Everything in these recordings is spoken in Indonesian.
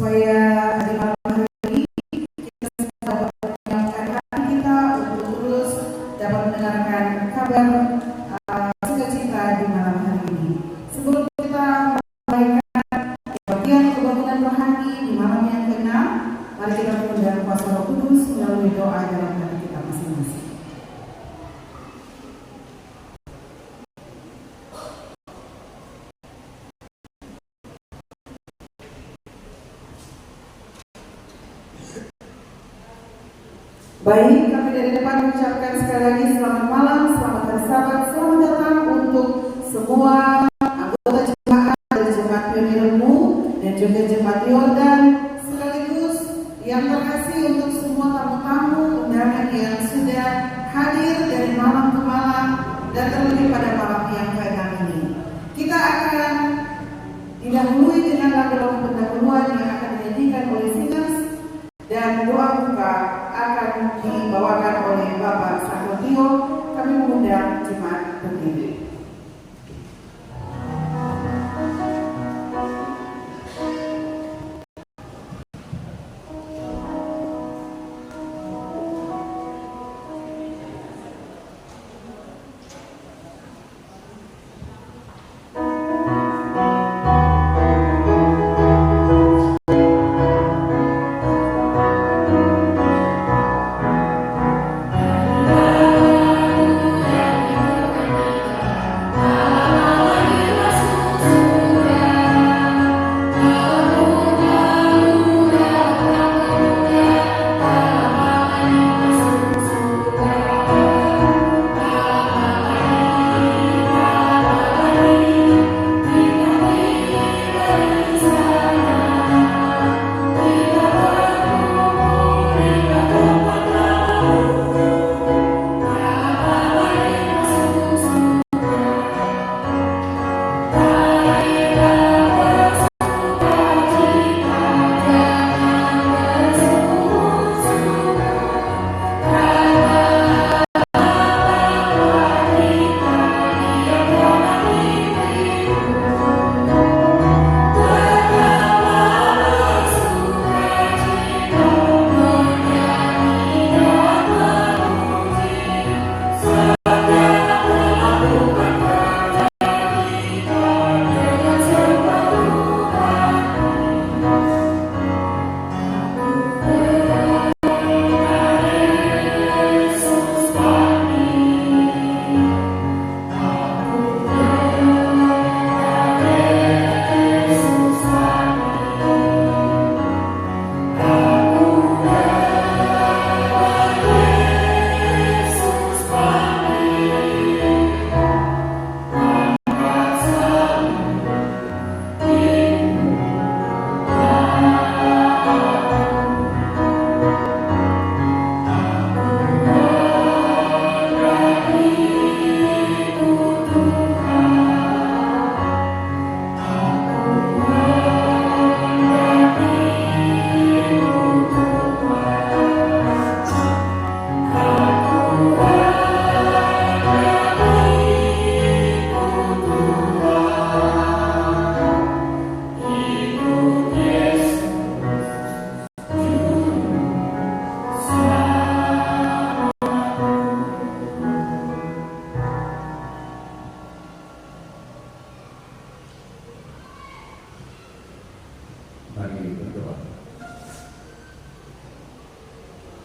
supaya di malam hari ini kita dapat menyampaikan kita untuk terus dapat mendengarkan kabar sukacita di malam hari ini. Sebelum kita memulaikan bagian kebangunan rohani di malam yang ke-6, mari kita mengundang kuasa Roh Kudus melalui doa dalam hati kita masing-masing. Baik, kami dari depan mengucapkan sekali lagi selamat malam, selamat hari Sabat, selamat datang untuk semua anggota jemaat dari Jemaat Pionirmu dan juga Jemaat Yordan, sekaligus yang terkasih untuk semua tamu-tamu undangan yang sudah hadir dari malam ke malam dan terlebih pada malam yang ke-6 ini. Kita akan didahului dengan lagu-lagu pendahuluan yang akan dinyanyikan oleh singers dan doa buka akan dibawakan oleh Bapak Sakrotio. Kami mengundang jemaat berdiri.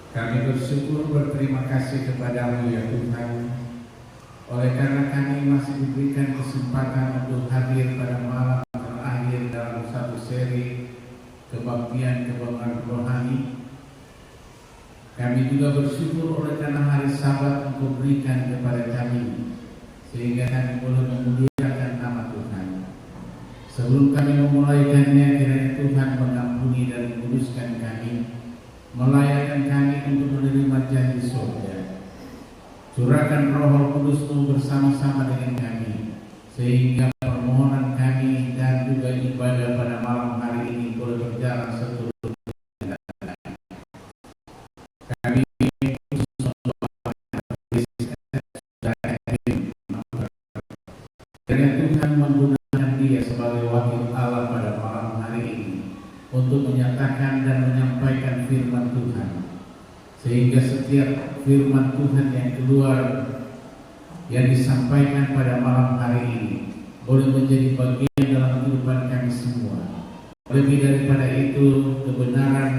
Kami bersyukur berterima kasih kepadamu ya Tuhan, oleh karena kami masih diberikan kesempatan untuk hadir pada malam terakhir dalam satu seri kebaktian kebangunan rohani. Kami juga bersyukur oleh karena hari Sabat untuk berikan kepada kami, sehingga kami boleh memuliakan nama Tuhan. Sebelum kami memulaikannya, kiranya Tuhan mengampuni dan menguduskan kami, melayani kami untuk menerima janji surga. Curahkan Roh Kudus-Mu bersama-sama dengan kami, sehingga permohonan kami dan juga ibadah pada malam hari ini boleh berjalan seturut kami. Kiranya Tuhan menggunakan dia sebagai wakil Allah pada malam hari ini, untuk menyatakan dan menyampaikan firman Tuhan, sehingga setiap firman Tuhan yang keluar yang disampaikan pada malam hari ini boleh menjadi bagian dalam kehidupan kami semua. Lebih daripada itu, kebenaran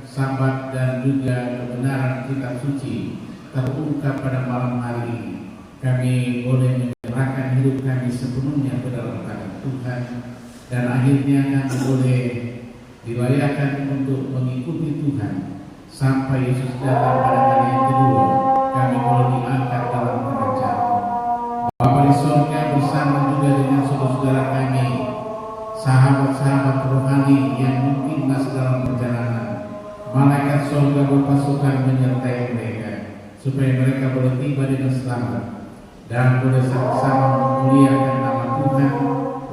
Sabat dan juga kebenaran kitab suci terungkap pada malam hari ini. Kami boleh menyerahkan hidup kami sepenuhnya ke dalam tangan Tuhan, dan akhirnya kami boleh dilayakkan untuk mengikuti Tuhan sampai Yesus datang pada kali yang kedua. Kami boleh diangkat dalam kerajaan Bapa di surga bersama juga dengan saudara-saudara kami, sahabat-sahabat rohani yang mungkin masih dalam perjalanan. Malaikat surga berpasukan menyertai mereka supaya mereka boleh tiba dengan selamat dan boleh sama-sama memuliakan nama Tuhan,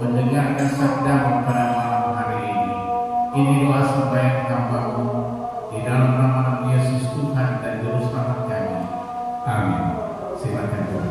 mendengarkan sabda-Mu pada malam hari ini. Ini doa sembahyang hamba-Mu di dalam nama Yesus Tuhan dan Juru Selamat kami. Amin. Silakan Tuhan.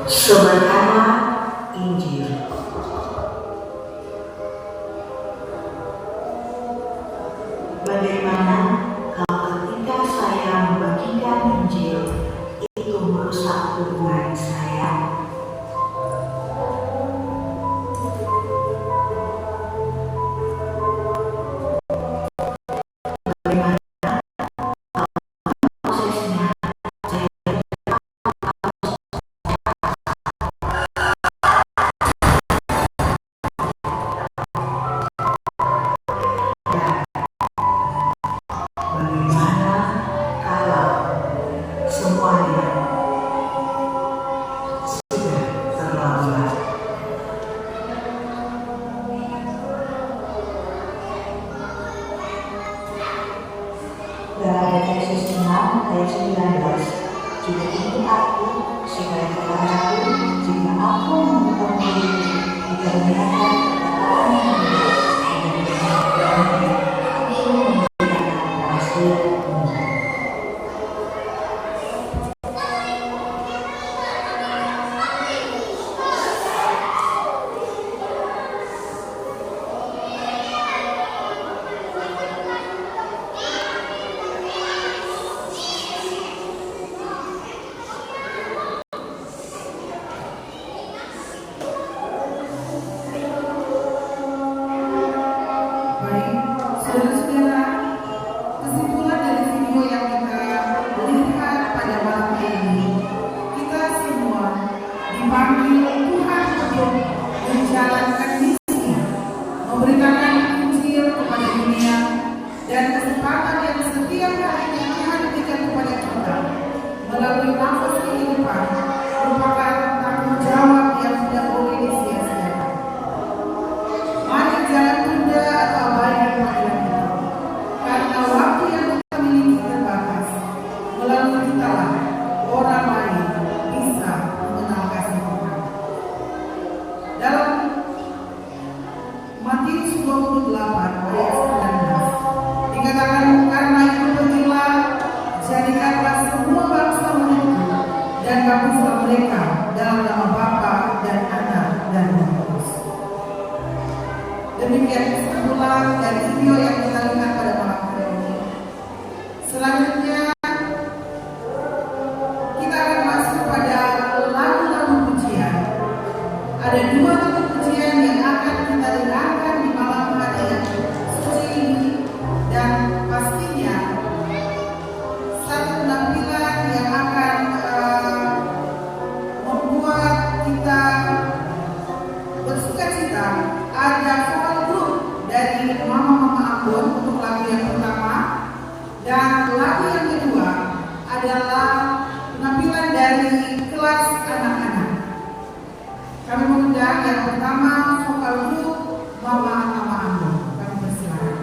Sementara Injil. Bagaimana kalau ketika saya membagikan Injil itu merusak hubungan saya? Bagaimana prosesnya? Semuanya sudah terlambat. Dalam Efesus 6 ayat 19, jika itu aku, supaya kepadaku, jika aku mengetahui dikerjakan perkataan yang benar, dan aku memberikan hasil. Saudara-saudara, kesimpulan dari video yang kita lihat pada malam ini, kita semua dipanggil Tuhan untuk menjalankan misinya, memberitakan Injil kepada dunia, dan kesempatan yang setiap harinya Tuhan berikan kepada kita melalui nafas kehidupan merupakan tanggung jawab yang tidak boleh disia-siakan. Mari jangan tunda atau abaikan panggilan itu, karena waktu yang kita miliki terbatas. Melalui kita lah orang lain bisa mengenal kasih Tuhan. Dalam Matius 28 ayat 19 dikatakan, karena itu pergilah, jadikanlah semua bangsa murid dan baptislah mereka dalam nama Bapa dan Anak dan Roh Kudus. Demikian kesimpulan dari video yang kita lihat pada malam hari ini. Selanjutnya kita akan masuk pada lagu-lagu pujian. Ada dua lagu pujian yang akan kita dengarkan di malam hari yang suci ini, dan pastinya yang pertama vokal grup Mama Mama Ambo. Kami persilakan.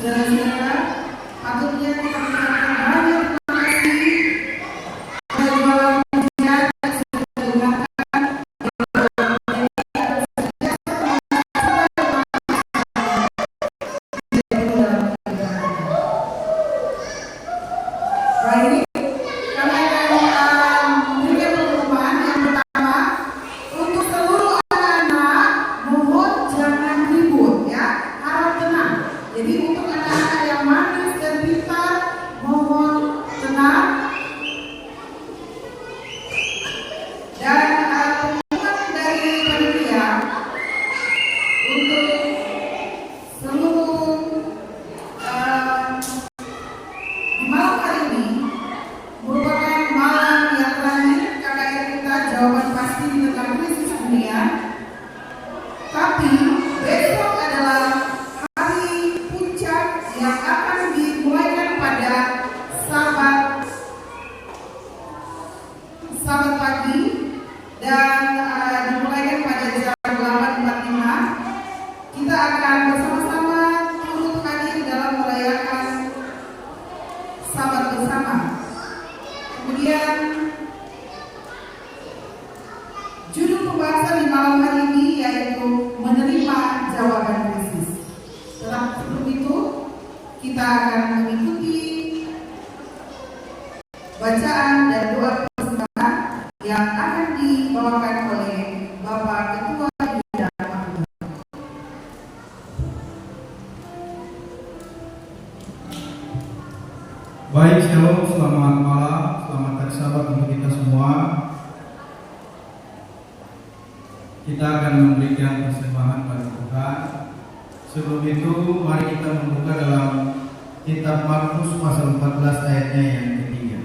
Saudara-saudara, patutnya kita mengucapkan banyak terima kasih bagi malam pujian yang sudah didengarkan. Baik, kami akan memberikan pengumuman yang pertama untuk seluruh anak-anak, mohon jangan ribut ya, harap tenang. Jadi untuk anak-anak yang manis dan pintar, mohon tenang. Dan pengumuman dari panitia untuk seluruh di malam hari ini merupakan malam yang terakhir KKR kita jawaban pasti tentang krisis dunia. Tapi besok adalah hari puncak yang akan dimulaikan pada Sabat pagi dan dimulaikan pada jam 8.45. Kita akan bersama-sama turut hadir dalam merayakan Sabat bersama. Kemudian judul pembahasan di malam hari ini yaitu menerima jawaban krisis. Setelah sebelum itu kita akan mengikuti bacaan dan doa persembahan yang akan dibawakan oleh Bapak Ketua Bidang Mahkamah. Baik, shalom, selamat malam, selamat hari Sabat untuk kita semua. Kita akan memberikan persembahan pada Tuhan. Sebelum itu, mari kita membuka dalam kitab Markus pasal 14 ayatnya yang ketiga.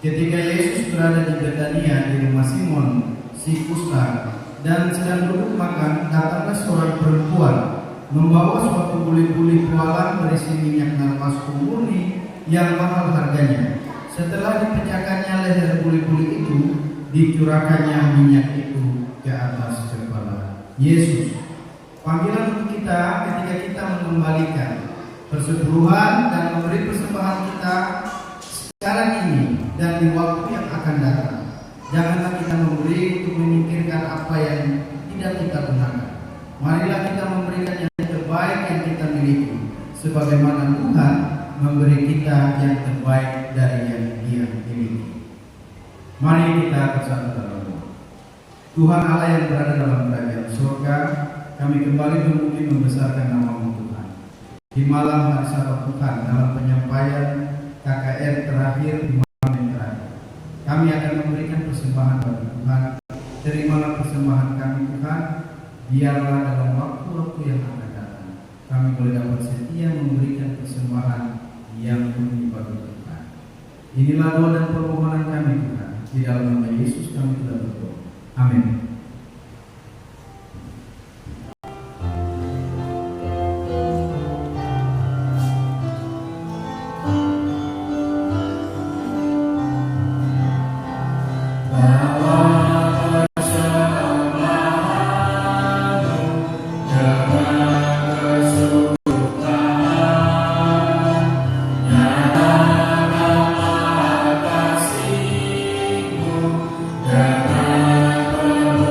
Ketika Yesus berada di Betania di rumah Simon si kusta dan sedang duduk makan, datanglah seorang perempuan membawa suatu buli-buli pualan berisi minyak narmaskum murni yang mahal harganya. Setelah dipecahkannya leher buli-buli itu, dicurahkannya minyak itu ke atas kepala Yesus. Panggilan untuk kita ketika kita mengembalikan persepuluhan dan memberi persembahan kita sekarang ini dan di waktu yang akan datang. Janganlah kita memberi untuk memikirkan apa yang tidak kita gunakan. Marilah kita memberikan yang terbaik yang kita miliki, sebagaimana Tuhan memberi kita yang terbaik dari yang Dia miliki. Mari kita bersatu dalam doa. Tuhan Allah yang berada dalam kerajaan surga, kami kembali memuji membesarkan nama-Mu Tuhan. Di malam hari Sabat Tuhan, dalam penyampaian KKR terakhir di malam yang terakhir, kami akan memberikan persembahan bagi Tuhan. Terimalah persembahan kami Tuhan, biarlah dalam waktu-waktu yang akan datang kami boleh dapat setia memberikan persembahan yang murni bagi Tuhan. Inilah doa dan permohonan kami Tuhan, di dalam nama Yesus kami telah berdoa. Amin. Dengan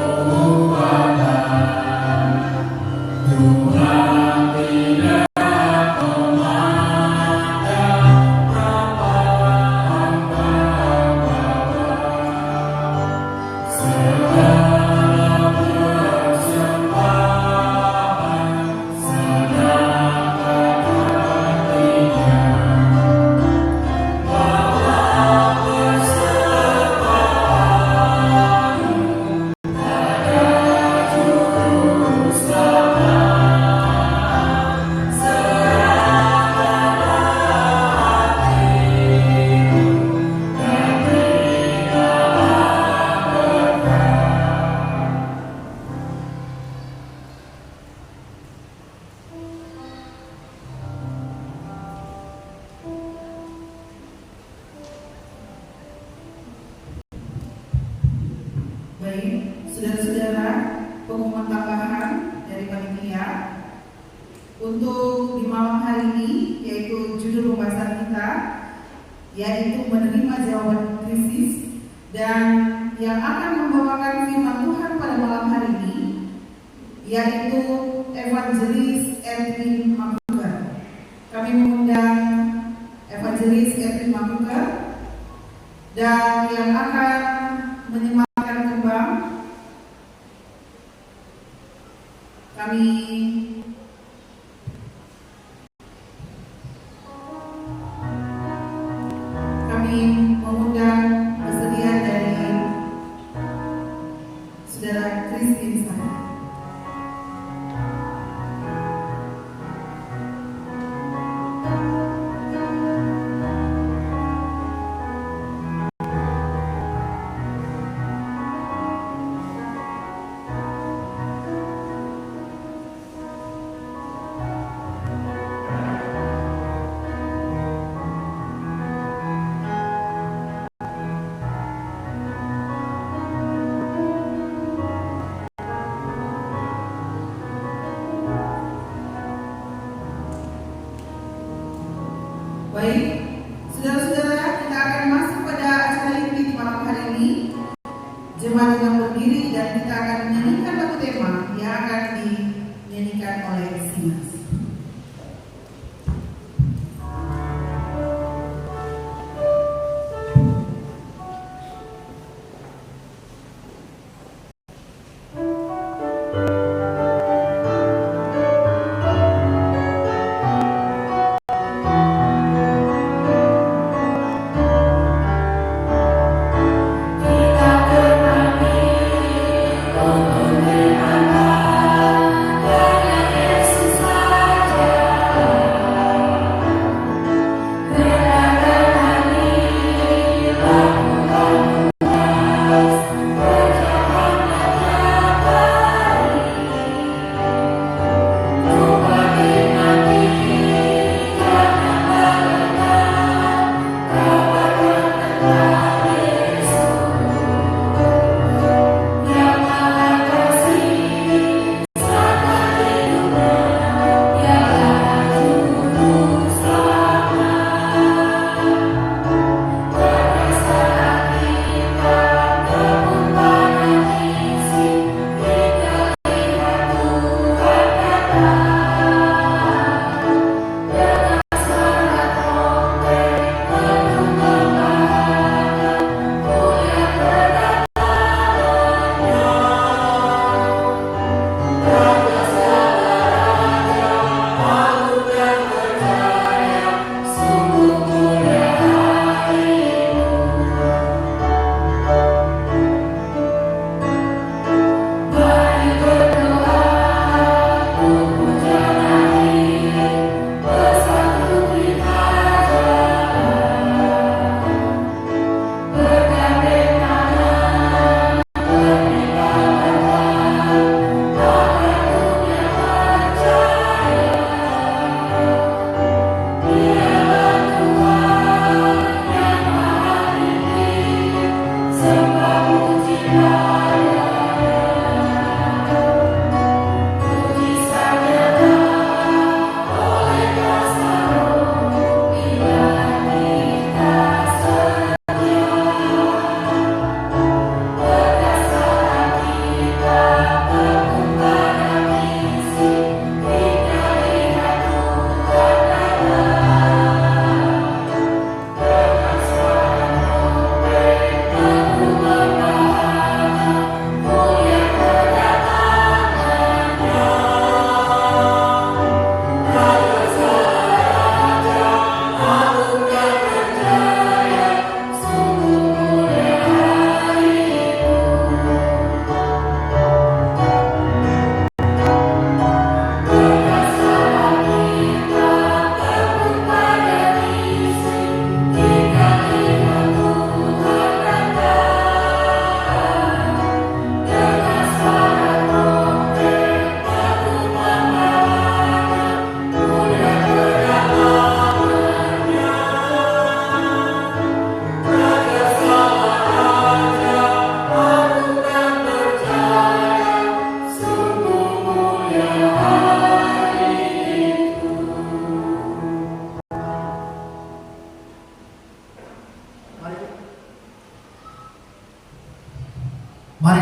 yaitu menerima jawaban krisis, dan yang akan membawakan firman Tuhan pada malam hari ini yaitu Evangelis Edwin Makuka. Kami mengundang Evangelis Edwin Makuka, dan yang akan menyematkan kembang kami mengundang kesediaan dari Saudara Christine Sana.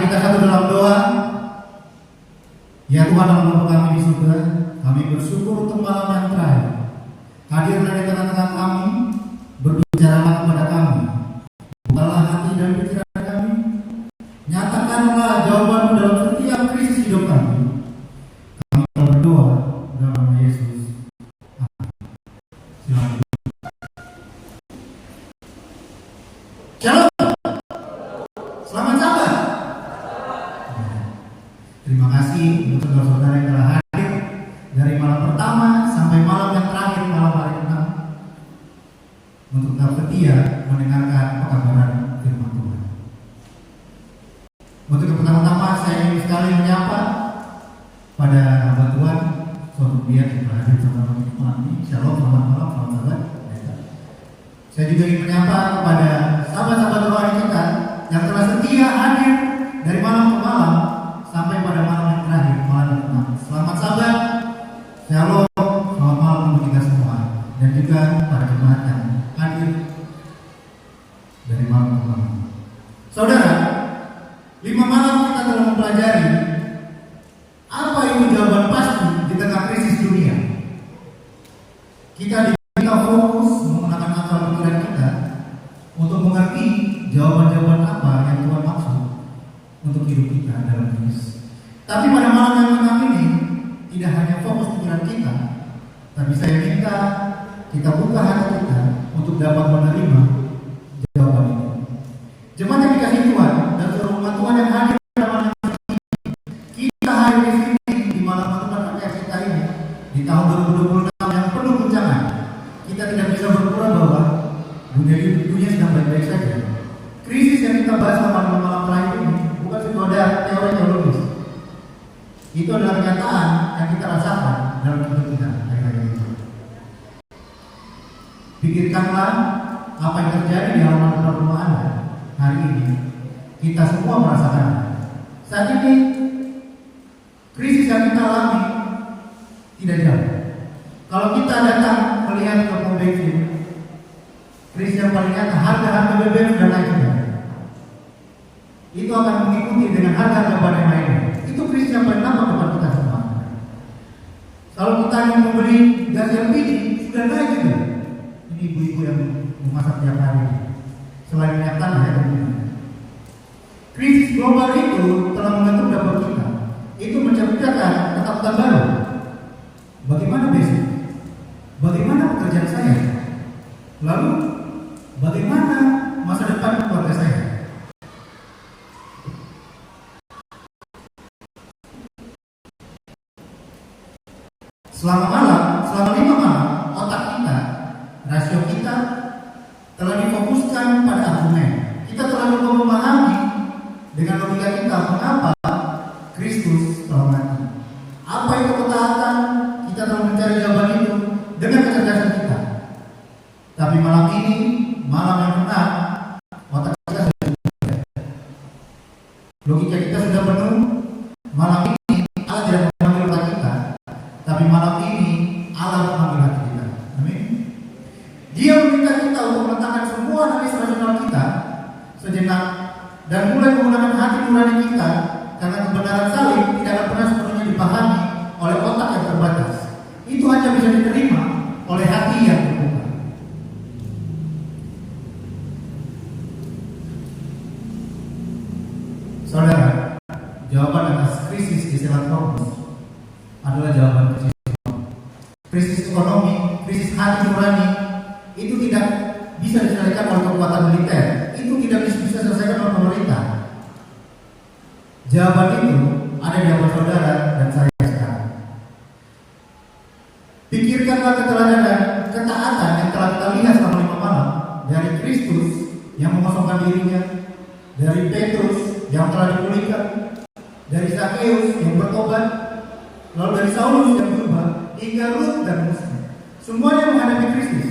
kita satu dalam doa. Ya Tuhan Allah kami di surga, kami bersyukur untuk malam yang terakhir. Hadirlah di tengah-tengah kami, berbicaralah kepada kami. Bukalah hati dan pikiran kami. Nyatakanlah jawaban dalam setiap krisis hidup kami. Kami berdoa dalam nama Yesus. Amin. Silakan. Shalom. Selamat sabat. Terima kasih untuk saudara-saudara yang telah hadir dari malam pertama sampai malam yang terakhir, malam hari ke-6, untuk tetap setia mendengarkan pekabaran firman Tuhan. Untuk yang pertama-tama saya ingin sekali menyapa pada hamba Tuhan, suatu dia yang telah hadir bersama kami. Shalom, selamat malam, selamat sabat. Saya juga ingin menyapa kepada sahabat-sahabat rohani kita yang telah setia hadir dari malam ke malam sampai pada malam yang terakhir, malam yang ke-6. Selamat sabat, shalom, selamat malam untuk kita semua, dan juga para jemaat yang hadir dari malam ke malam. Saudara, 5 malam kita telah mempelajari apa itu jawaban pasti di tengah krisis dunia. Kita diminta fokus menggunakan akal pikiran kita untuk mengerti jawaban-jawaban apa yang Tuhan maksud untuk hidup kita dalam krisis. Tapi pada malam yang ke-6 ini tidak hanya fokus pikiran kita, tapi saya minta kita buka hati kita untuk dapat menerima jawaban itu. Jemaat yang dikasihi Tuhan dan seluruh umat Tuhan yang hadir pada malam ini, kita hadir di sini di malam Tuhan PKS kita ini di tahun 2026 yang penuh guncangan. Kita tidak bisa berpura bahwa dunia sedang baik-baik saja. Krisis yang kita bahas pada malam terakhir ini bukan sekedar teori teologis. Itu adalah kenyataan yang kita rasakan dalam hidup kita hari-hari ini. Pikirkanlah apa yang terjadi di halaman depan rumah Anda hari ini. Kita semua merasakan. Saat ini krisis yang kita alami tidak jauh. Kalau kita datang melihat ke pom bensin, krisis yang paling nyata, harga BBM sudah naik juga. Itu akan mengikuti dengan harga barang lainnya. Itu krisis yang paling nampak depan kita semua. Kalau kita ingin membeli gas LPG sudah naik juga. Ini ibu-ibu yang memasak tiap hari. Selain minyak tanah ya tentunya. Krisis global itu telah mengatur dapur kita. Itu menciptakan ketakutan baru. Bagaimana besok? Bagaimana pekerjaan saya? Lalu bagaimana masa depan keluarga saya? Selama 5 malam, otak kita, rasio kita telah difokuskan pada argumen. Kita telah memahami dengan logika kita mengapa Kristus telah mati. Apa itu ketaatan? Kita telah mencari jawaban itu dengan kecerdasan kita. Tapi malam ini, malam yang ke-6, otak kita sudah penuh. Logika kita sudah penuh. Malam ini Allah tidak memanggil otak kita, tapi malam ini Allah memanggil hati kita. Amin. Dia meminta kita untuk meletakkan semua analisa rasional kita sejenak dan mulai menggunakan hati nurani kita, karena kebenaran salib tidak akan pernah sepenuhnya dipahami oleh otak yang terbatas. Itu hanya bisa diterima oleh hati yang terbuka. Saudara, jawaban atas krisis di Selat Paulus adalah jawaban krisis ekonomi. Krisis ekonomi, krisis hati nurani itu tidak bisa diselesaikan oleh kekuatan militer. Itu tidak bisa diselesaikan oleh pemerintah. Jawaban itu ada di hadapan saudara dan saya sekarang. Pikirkanlah keteladanan, ketaatan yang telah kita lihat selama 5 malam dari Kristus yang mengosongkan dirinya, dari Petrus yang telah dipulihkan, dari Zakheus yang bertobat, lalu dari Saulus yang berubah, hingga Rut dan Musa. Semuanya menghadapi krisis.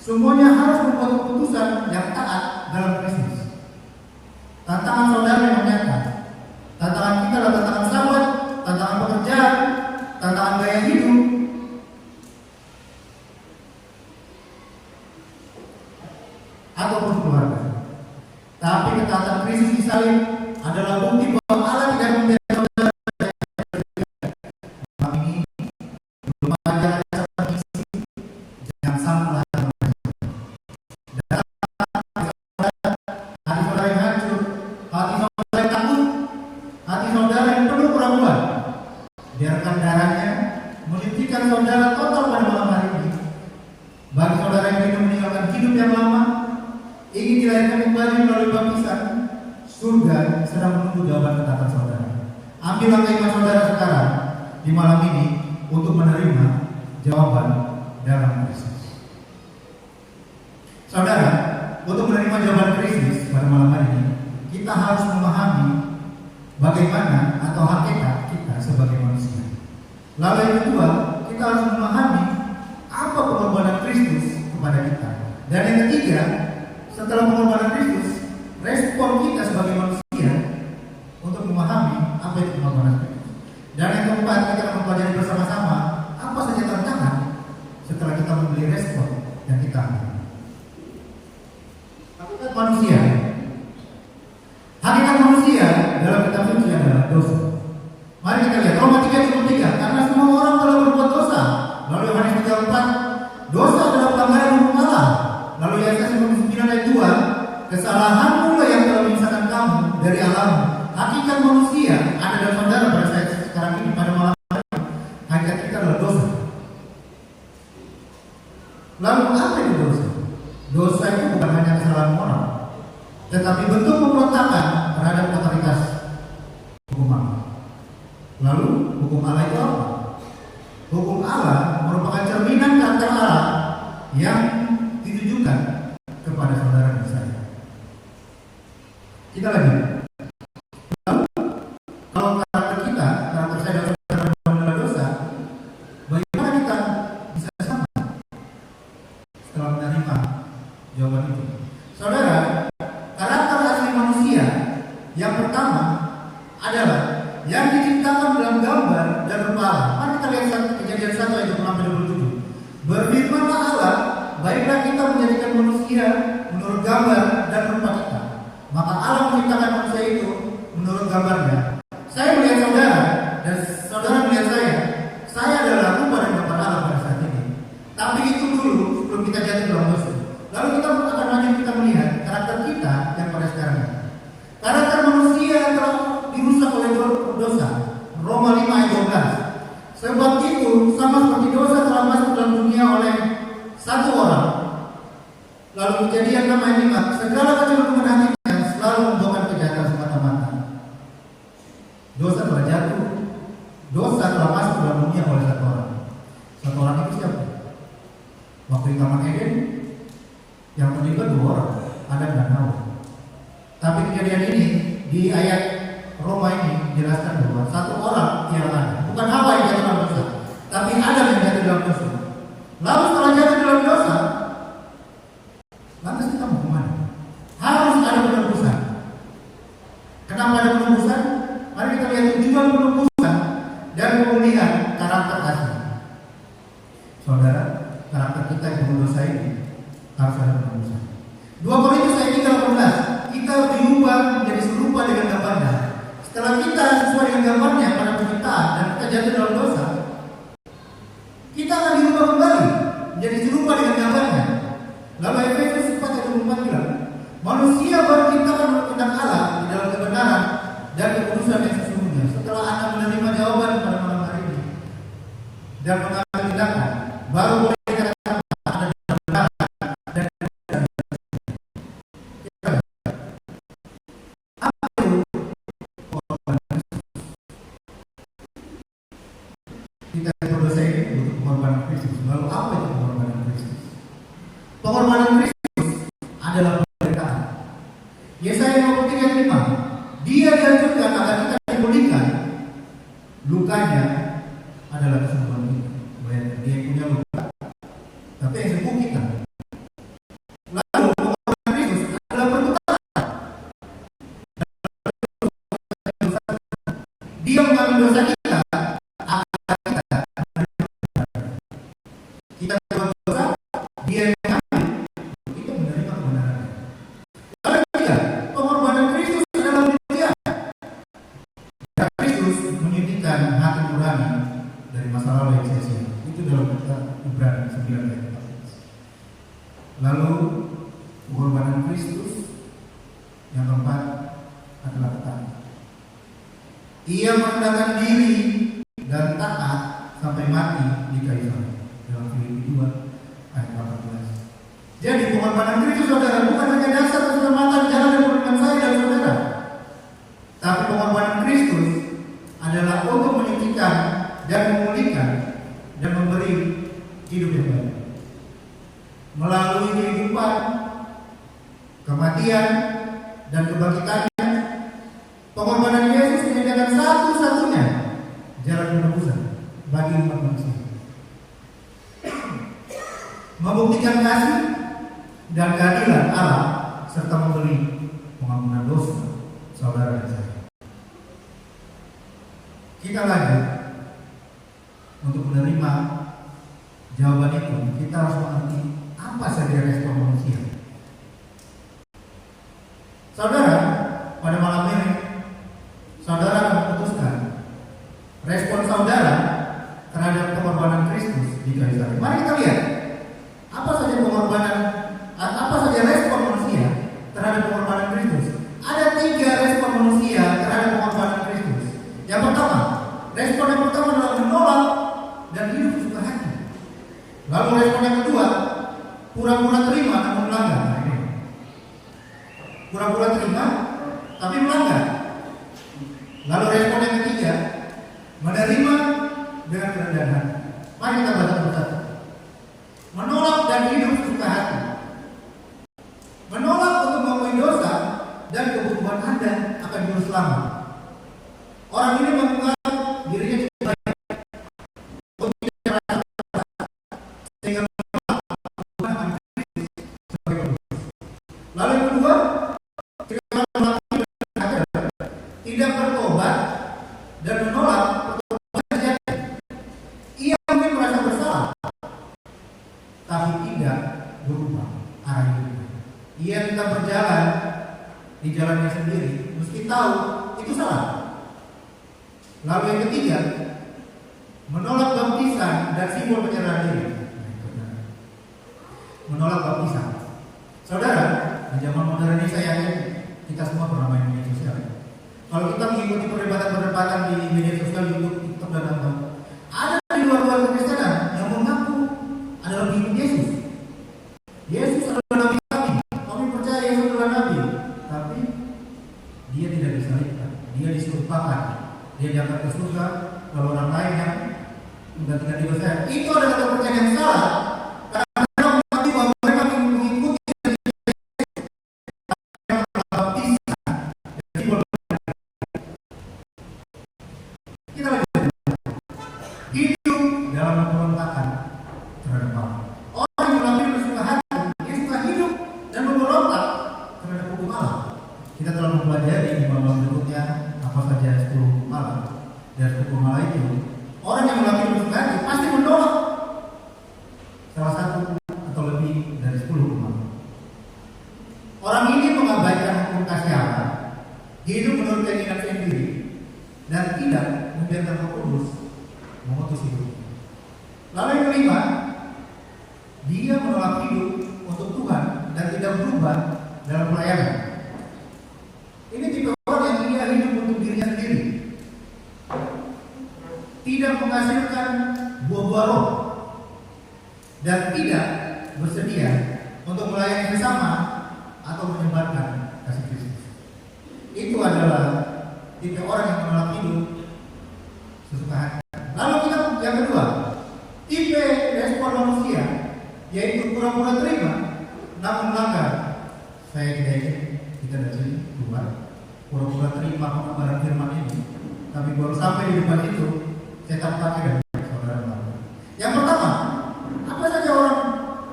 Semuanya harus membuat keputusan yang taat dalam krisis. Tantangan saudara yang nyata. Tantangan kita adalah tantangan sahabat, tantangan pekerjaan, tantangan gaya hidup. Ataupun keluarga. Tapi ketaatan krisis di salib adalah bukti bahwa ingin dilahirkan kembali melalui baptisan, surga sedang menunggu jawaban ketaatan saudara. Ambil langkah iman saudara sekarang di malam ini untuk menerima jawaban dalam Kristus. Saudara, untuk menerima jawaban Kristus pada malam hari ini, kita harus memahami bagaimana atau hakikat kita sebagai manusia. Lalu yang kedua, kita harus memahami apa pengorbanan Kristus kepada kita. Dan yang ketiga, setelah pengorbanan Kristus, respon kita sebagai manusia untuk memahami apa itu pengorbanan Kristus. Dan yang keempat, kita akan mempelajari bersama-sama apa saja tantangan setelah kita membeli respon yang kita ambil. Hakikat manusia. Hakikat manusia dalam kitab suci adalah dosa. Mari kita lihat Roma 3:23. Karena semua orang telah berbuat dosa. Lalu Yohanes 3:4. Dosa adalah pelanggaran hukum Allah. Lalu Yesaya 59 ayat 2. Kesalahanmu lah yang telah memisahkan kamu dari alammu. Hakikat manusia ada dalam saudara pada saat sekarang ini pada malam hari. Hakikat kita adalah dosa. Lalu apa itu dosa? Dosa itu bukan hanya kesalahan moral, tetapi bentuk pemberontakan terhadap otoritas hukum Allah. Lalu hukum Allah itu apa? Hukum Allah merupakan cerminan karakter Allah yang ditujukan kepada saudara dan saya. Kita lagi. Lalu, kalau karakter kita, karakter saya dan saudara adalah dosa, bagaimana kita bisa sama setelah menerima jawaban itu? Saudara, karakter asli manusia yang pertama adalah yang diciptakan dalam gambar dan rupa Allah. Mari kita lihat Kejadian 1 ayat 27. Berfirmanlah Allah, baiklah kita menjadikan manusia menurut gambar dan rupa kita. Maka Allah menciptakan manusia itu menurut gambarnya. Saya melihat saudara dan saudara melihat saya. Saya adalah rupa dan gambar Allah pada saat ini. Tapi itu dulu sebelum kita jatuh dalam dosa. Lalu kita akan lanjut kita melihat karakter kita yang pada sekarang. Karakter manusia yang telah dirusak oleh dosa. Roma 5 ayat 12. Sebab itu sama seperti dosa telah masuk dalam dunia oleh satu orang. Lalu Kejadian 6 ayat 5. Segala kecenderungan hatinya selalu membawakan kejahatan semata-mata. Dosa telah jatuh. Dosa telah masuk dalam dunia oleh satu orang. Satu orang itu siapa? Waktu di Taman Eden yang terlibat dua orang, Adam dan Hawa. Tapi kejadian ini di ayat Roma ini jelaskan bahwa satu orang yang ada, bukan Hawa yang jatuh dalam dosa, tapi Adam yang jatuh dalam dosa. Lalu setelah jatuh dalam dosa, lantas kita mau kemana? Harus ada penebusan. Kenapa ada penebusan? Mari kita lihat tujuan penebusan dan pemulihan karakter asli. Saudara, karakter kita yang berdosa ini harus ada penebusan. 2 Korintus ayat 3:18. Kita diubah menjadi serupa dengan gambarnya. Setelah kita sesuai dengan gambarnya pada penciptaan dan kita jatuh dalam dosa, kita akan diubah kembali menjadi serupa dengan gambarnya. Lalu Efesus 4:4 bilang, manusia baru diciptakan menurut kehendak Allah di dalam kebenaran dan kekudusan yang sesungguhnya. Setelah Anda menerima jawaban pada malam hari ini dan mengambil tindakan, baru boleh dikatakan Anda dalam kebenaran dan kita berdosa ini untuk pengorbanan Kristus. Lalu apa itu pengorbanan Kristus? Pengorbanan Kristus adalah penderitaan. Yesaya 53:5. Dia dihancurkan agar kita dipulihkan. Lukanya adalah kesembuhan kita. Dia punya luka, tapi yang sembuh kita. Lalu pengorbanan Kristus adalah pertukaran. Dia mengambil dosa kita. Kita berdosa, dia yang mengambil, kita menerima kebenaran. Lalu ketiga, pengorbanan Kristus adalah mulia. Dan Kristus menyucikan hati nurani dari masa lalu yang sia-sia. Itu dalam kitab Ibrani 9 ayat 14. Lalu pengorbanan Kristus yang keempat adalah ketaatan. Ia merendahkan diri dan taat sampai mati di kayu salib. Dalam Filipi 2 ayat 14. Jadi pengorbanan Kristus saudara bukan hanya dasar kematian, dan kebangkitannya, pengorbanan Yesus menyediakan satu-satunya jalan penebusan bagi umat manusia, membuktikan kasih dan keadilan Allah serta memberi pengampunan dosa saudara dan saya. Kita lanjut untuk menerima jawaban itu. Kita harus mengerti apa saja respon manusia. Saudara, pada malam ini saudara akan memutuskan respon saudara terhadap pengorbanan Kristus di kayu salib. Mari kita lihat apa saja pengorbanan, apa saja respon manusia terhadap pengorbanan Kristus. Ada 3 respon manusia terhadap pengorbanan Kristus. Yang pertama, respon yang pertama adalah menolak dan hidup sesuka hati. Lalu respon yang kedua, pura-pura terima namun melanggar. Nah, ini pura-pura terima tapi melanggar. Lalu respon yang ketiga, menerima dengan kerendahan hati. Mari kita baca satu-satu. Menolak dan hidup sesuka hati. Menolak untuk mengakui dosa dan kebutuhan Anda akan juru selamat. Orang ini menganggap dirinya cukup baik untuk tidak merasa sehingga menolak kebutuhan Kristus sebagai penerus. Lalu yang kedua, tidak bertobat dan menolak pertobatan sejati. Ia mungkin merasa bersalah, tapi tidak berubah arah hidupnya. Ia tetap berjalan di jalannya sendiri, meski tahu itu salah. Lalu yang ketiga, menolak baptisan dan simbol penyerahan diri. Menolak baptisan. Saudara, di zaman modern ini saya yakin kita semua pernah main media sosial. Kalau kita mengikuti perdebatan-perdebatan di media sosial, YouTube, TikTok, dan lain-lain, ada di luar-luar kekristenan yang mengaku adalah pengikut Yesus. Yesus adalah nabi kami. Kami percaya Yesus adalah nabi. Tapi dia tidak disalibkan. Dia disumpahkan. Dia diangkat ke surga. Kalau orang lain yang menggantikan di dosa, itu adalah kepercayaan yang salah. Karena mereka mengaku bahwa mereka mengikuti hidup dalam pemberontakan terhadap Allah. Orang yang lebih bersuka hati, dia suka hidup dan memberontak terhadap hukum Allah. Kita telah mempelajari di malam berikutnya apa saja 10 hukum Allah. Dan hukum Allah itu, orang yang lebih bersuka hati pasti menolak salah satu atau lebih dari 10 hukum Allah. Orang ini mengabaikan hukum kasih Allah, hidup menurut keinginan sendiri, dan tidak membiarkan Roh Kudus mengutus hidup. Lalu yang kelima, dia menolak hidup untuk Tuhan dan tidak berubah dalam pelayanan. Ini tipe orang yang dia hidup untuk dirinya sendiri, tidak menghasilkan buah-buah roh, dan tidak bersedia untuk melayani sesama atau menyebarkan kasih Kristus. Itu adalah tipe orang yang menolak hidup sesuka hati. Lalu kita yang kedua, tipe respon manusia, yaitu pura-pura terima namun melanggar. Saya tidak ingin kita dari sini keluar pura-pura terima pembaharan firman ini, tapi baru sampai di depan itu saya tak pakai dari saudara. Yang pertama, apa saja orang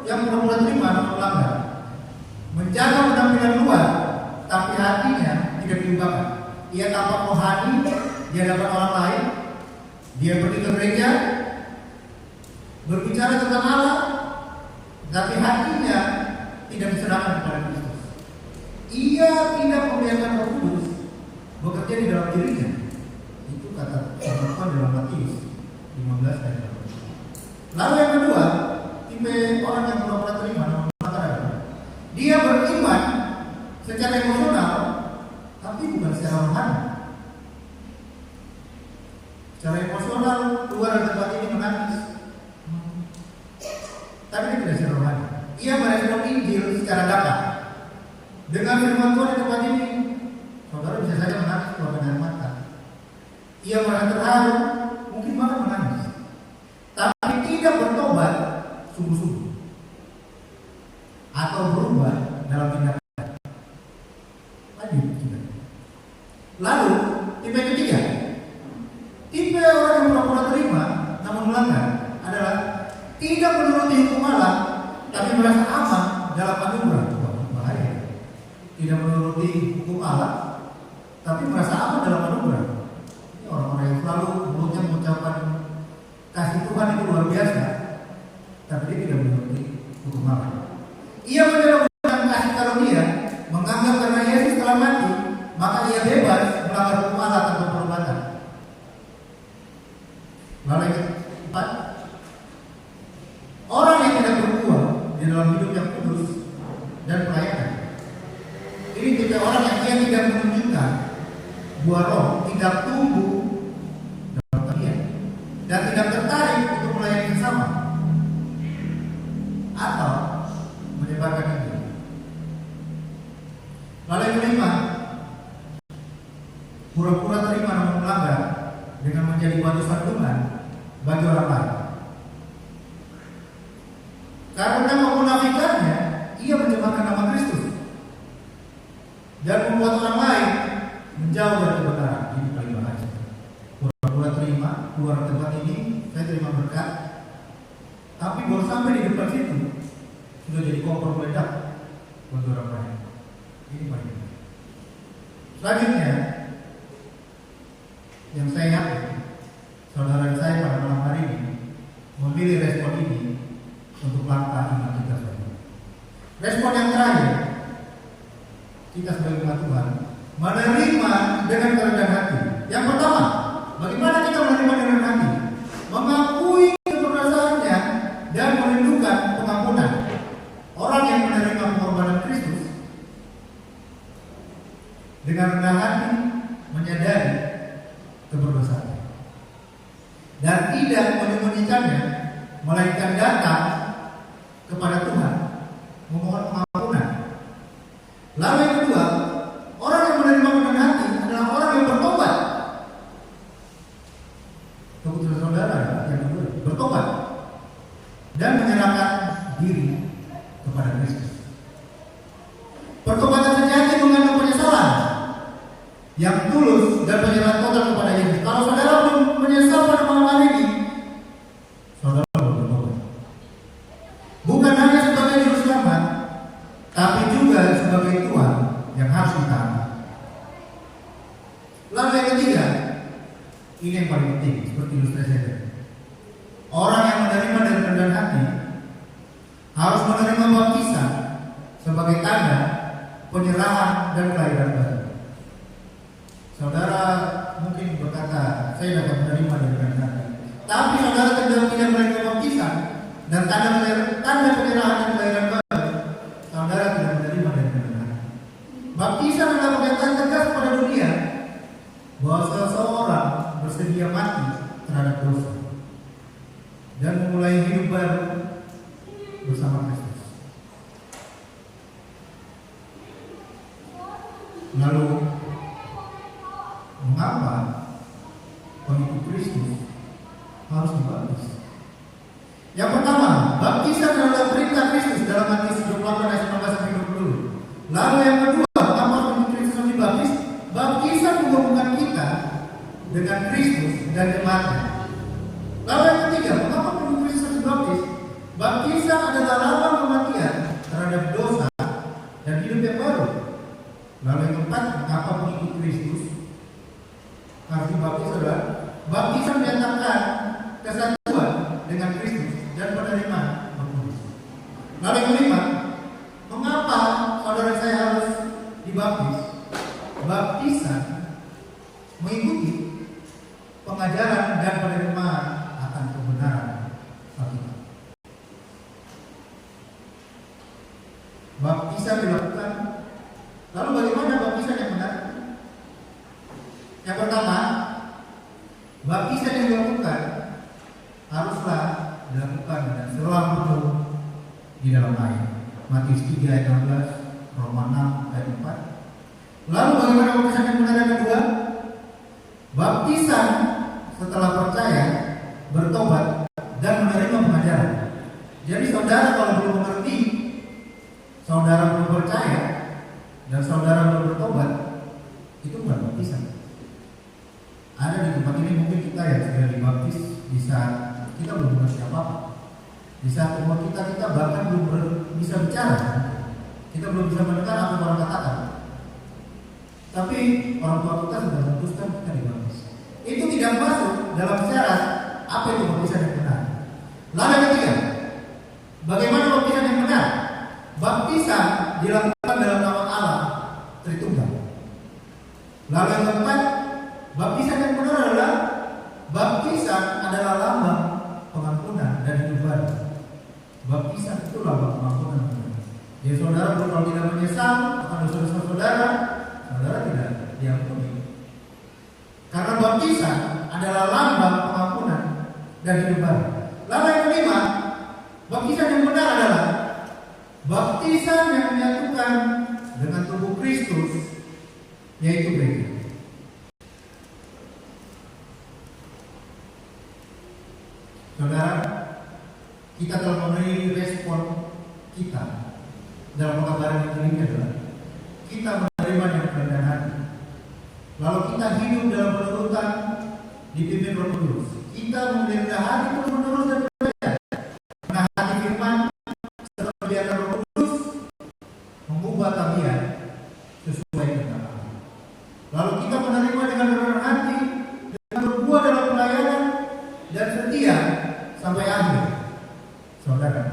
yang pura-pura terima namun melanggar? Menjaga penampilan luar, tapi hatinya tidak diubahkan. Ia tampak rohani di hadapan orang lain. Dia pergi ke gereja, berbicara tentang Allah, tapi hatinya tidak diserahkan kepada Kristus. Ia tidak membiarkan Roh Kudus bekerja di dalam dirinya. Itu kata Tuhan dalam Matius 15 ayat 8. Lalu yang kedua, tipe orang yang pura-pura terima namun melanggar. Dia beriman secara emosional, tapi bukan secara rohani. Secara emosional keluar dari tempat ini menangis, tapi dia tidak secara rohani. Ia merespon Injil secara dapat. Dengan firman Tuhan di tempat ini, saudara bisa saja menangis keluar dari mata. Ia merasa terharu, mungkin bahkan menangis, tapi tidak bertobat sungguh-sungguh atau berubah dalam tindakan. tidak menuruti hukum Allah, tapi merasa aman dalam anugerah. Ini orang-orang yang selalu mulutnya mengucapkan kasih Tuhan itu luar biasa, tapi dia tidak menuruti hukum Allah. Ia menyalahgunakan kasih karunia, menganggap karena Yesus telah mati, maka ia bebas melanggar hukum Allah tanpa perbuatan. Lalu yang keempat, orang yang tidak berbuah di dalam hidup yang kudus dan pelayanan. Ini tipe orang yang ia tidak menunjukkan buah roh, tidak tumbuh dalam kalian, dan tidak tertarik untuk melayani sesama, atau menyebarkan Injil. Lalu yang kelima, pura-pura terima namun melanggar dengan menjadi batu sandungan bagi orang lain. Karena memunafikannya, ia mencemarkan nama Kristus dan membuat orang lain menjauh dari kebenaran. Ini paling bahaya. Pura-pura terima, keluar tempat ini, saya terima berkat, tapi baru sampai di depan situ sudah jadi kompor meledak buat orang lain. Ini paling bahaya. Selanjutnya, yang saya yakin saudara saya pada malam hari ini memilih respon ini untuk langkah iman kita semua. Respon yang terakhir, kita sebagai umat Tuhan menerima dengan kerendahan hati. Yang pertama, bagaimana kita menerima dengan hati? Mengakui keberdosaannya dan merindukan pengampunan. Orang yang menerima pengorbanan Kristus dengan rendah hati menyadari keberdosaannya dan tidak menyembunyikannya, melainkan datang kepada Tuhan memohon pengampunan. Lalu yang kedua, orang yang menerima dengan hati adalah orang yang bertobat. Keputusan saudara yang kedua, bertobat dan menyerahkan diri kepada Kristus. Pertobatan sejati mengandung penyesalan yang tulus dan penyerahan total kepada Yesus. Kalau saudara belum menyesal pada malam hari ini, saudara belum bertobat. Bukan hanya sebagai juru selamat, tapi juga sebagai Tuhan yang harus ditaati. Lalu yang ketiga, ini yang paling penting, seperti ilustrasi tadi. Orang yang menerima dengan rendah hati harus menerima baptisan sebagai tanda penyerahan dan kelahiran baru. Saudara mungkin berkata, saya dapat menerima dari rendah hati, tapi saudara tidak menerima baptisan dan tanda penyerahan dan kelahiran baru, saudara tidak menerima dari rendah hati. Baptisan adalah pernyataan tegas pada dunia bahwa seseorang bersedia mati terhadap dosa dan memulai hidup baru bersama Kristus. Lalu mengapa pengikut Kristus harus dibaptis? Yang pertama, baptisan adalah perintah Kristus dalam Matius 28 ayat 19-20. Lalu yang kedua, mengapa pengikut Kristus harus dibaptis? Baptisan menghubungkan kita dengan Kristus dan jemaatnya. Lalu yang ketiga, mengapa pengikut Kristus harus dibaptis? Baptisan adalah lambang kematian terhadap dosa dan hidup yang baru. Lalu yang keempat, mengapa pengikut Kristus harus dibaptis? Adalah baptisan menyatakan kesatuan dengan Kristus dan penerimaan Roh Kudus. Lalu yang kelima, mengapa saudara saya harus dibaptis? Baptisan mengikuti pengajaran dan penerimaan akan kebenaran Alkitab. Baptisan dilakukan. Lalu bagaimana baptisan yang benar? Yang pertama, baptisan yang dilakukan haruslah dilakukan dengan selang penuh di dalam air. Matius 3 ayat 16, Roma 6 ayat 4. Lalu bagaimana baptisan yang benar yang kedua? Baptisan setelah percaya, bertobat dan menerima pengajaran. Jadi saudara kalau belum mengerti, saudara belum percaya, dan saudara belum bertobat, itu bukan baptisan. Ada di tempat ini mungkin kita yang sudah dibaptis di saat kita belum mengerti apa-apa. Di saat umur kita bahkan belum bisa bicara. Kita belum bisa mendengar apa orang katakan. Tapi orang tua kita sudah memutuskan kita dibaptis. Itu tidak masuk dalam syarat apa itu baptisan yang benar. Lalu yang ketiga, bagaimana baptisan yang benar? Baptisan dilakukan dalam nama Allah Tritunggal. Lalu yang keempat, baptisan yang benar adalah baptisan adalah lambang pengampunan dan hidup baru. Baptisan itu lambang pengampunan. Jadi saudara kalau tidak menyesal akan dosa-dosa saudara, saudara tidak diampuni. Karena baptisan adalah lambang pengampunan dan hidup baru. Lalu yang kelima, baptisan yang benar adalah baptisan yang menyatukan dengan tubuh Kristus, yaitu gereja. Saudara, kita telah memberi respon kita dalam pengkabaran yang ini adalah kita menerima dengan kerendahan hati. Lalu kita hidup dalam penurutan dipimpin Roh Kudus. Kita merendah hati terus-menerus dan belajar menahati firman serta membiarkan Roh Kudus mengubah tabiat sesuai dengan Allah. Lalu kita menerima dengan kerendahan hati dan berbuat dalam pelayanan dan setia sampai akhir. Saudara,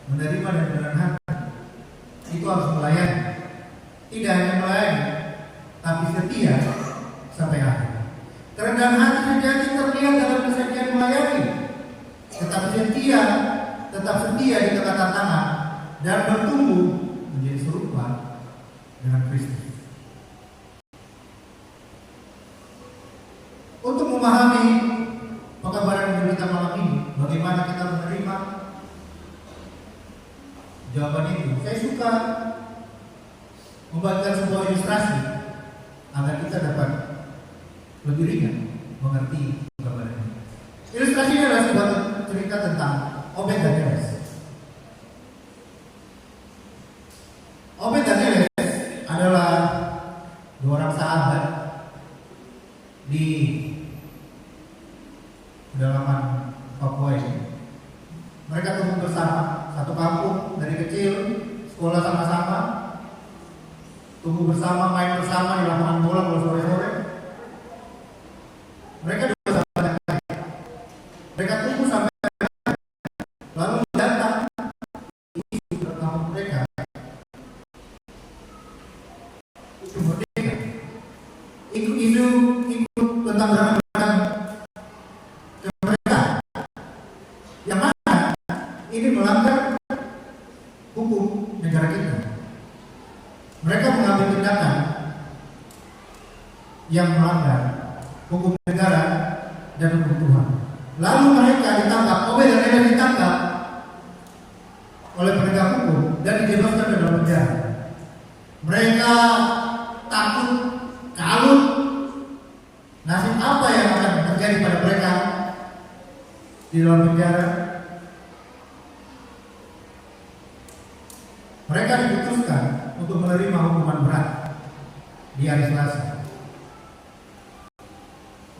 menerima dan kerendahan hati itu harus melayani. Tidak hanya melayani, tapi setia sampai akhir. Kerendahan hati sejati terlihat dalam kesetiaan melayani, tetap setia di tengah tantangan dan bertumbuh menjadi serupa dengan Kristus. Untuk memahami pengkabaran yang kita malam ini, bagaimana kita menerima jawaban itu, saya suka membagikan sebuah ilustrasi agar kita dapat lebih ringan mengerti pengkabaran ini. Ilustrasi ini adalah sebuah cerita tentang Obed dan Eles. Obed dan Eles adalah dua orang sahabat di pedalaman Papua ini. Mereka tumbuh bersama, satu kampung dari kecil, sekolah sama-sama, tumbuh bersama, main bersama di lapangan bola kalau sore-sore. Mereka dua sahabat yang baik. Mereka tumbuh sampai lalu datang isu tentang mereka. Isu merdeka. Isu tentang beragam ke mereka. Yang mana ini melanggar hukum negara kita. Mereka mengambil tindakan yang melanggar hukum negara dan hukum Tuhan. Lalu mereka ditangkap, Obed dan Eles ditangkap oleh penegak hukum dan dijebloskan ke dalam penjara. Mereka takut, kalut, nasib apa yang akan terjadi pada mereka di dalam penjara. Mereka diputuskan untuk menerima hukuman berat di hari Selasa.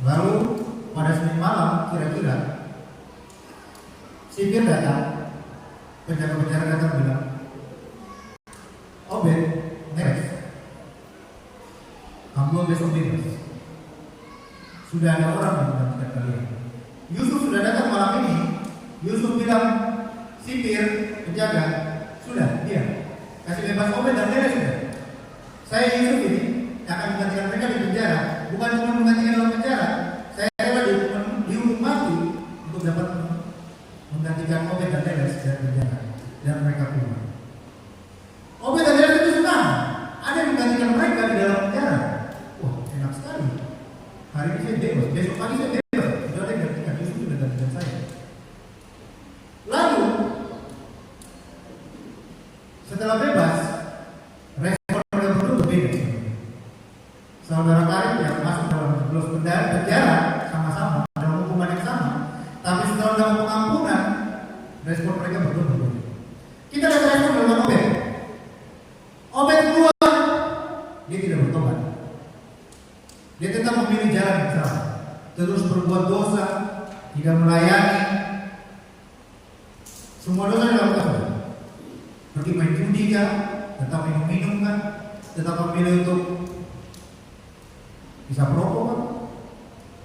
Lalu pada Senin malam kira-kira sipir datang, penjaga-penjaga datang bilang, Obed, Eles, kamu besok bebas. Sudah ada orang yang menggantikan kalian. Yusuf sudah datang malam ini. Yusuf bilang, sipir, penjaga, sudah, dia kasih bebas Obed dan Eles sudah. Saya Yusuf ini akan menggantikan mereka di penjara. Bukan cuma menggantikan dalam penjara, saya rela dihukum mati untuk dapat menggantikan Obed dan Eles dari penjara dan mereka keluar. Obed dan Eles itu senang, ada yang menggantikan mereka di dalam penjara. Wah, enak sekali. Hari ini saya bebas, besok pagi saya bebas. Sudah ada yang gantikan, Yusuf sudah gantikan saya. Lalu setelah bebas, respon mereka berdua berbeda. Saudara Karim yang masuk dalam penjara sama-sama dalam hukuman yang sama, tapi setelah dalam pengampunan, respon mereka berdua berbeda. Kita lihat respon dalam Obed. Obed keluar, dia tidak bertobat. Dia tetap memilih jalan yang salah, terus berbuat dosa, tidak melayani. Semua dosa dilakukan. Pergi main judi kan, tetap minum kan, tetap memilih untuk Bisa perokok kan?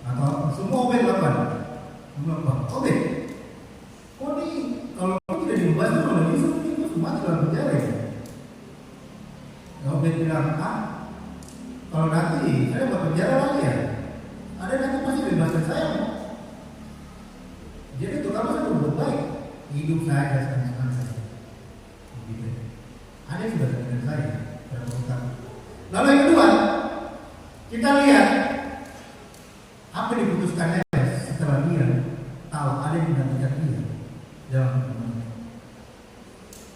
Atau semua obet lakukan? Obet. Oh ini kalau tidak diubah itu kalau bisa itu semua dalam penjara ya. Obet bilang kalau nanti saya buat penjara lagi ya, ada nanti pasti bebaskan saya. Jadi itu kalau saya berbuat baik, hidup saya senang saja. Ada yang sudah dengan saya. Lalu yang kedua, kita lihat apa yang diputuskan Neles setelah dia tahu ada yang menggantikan dia dalam hubungan.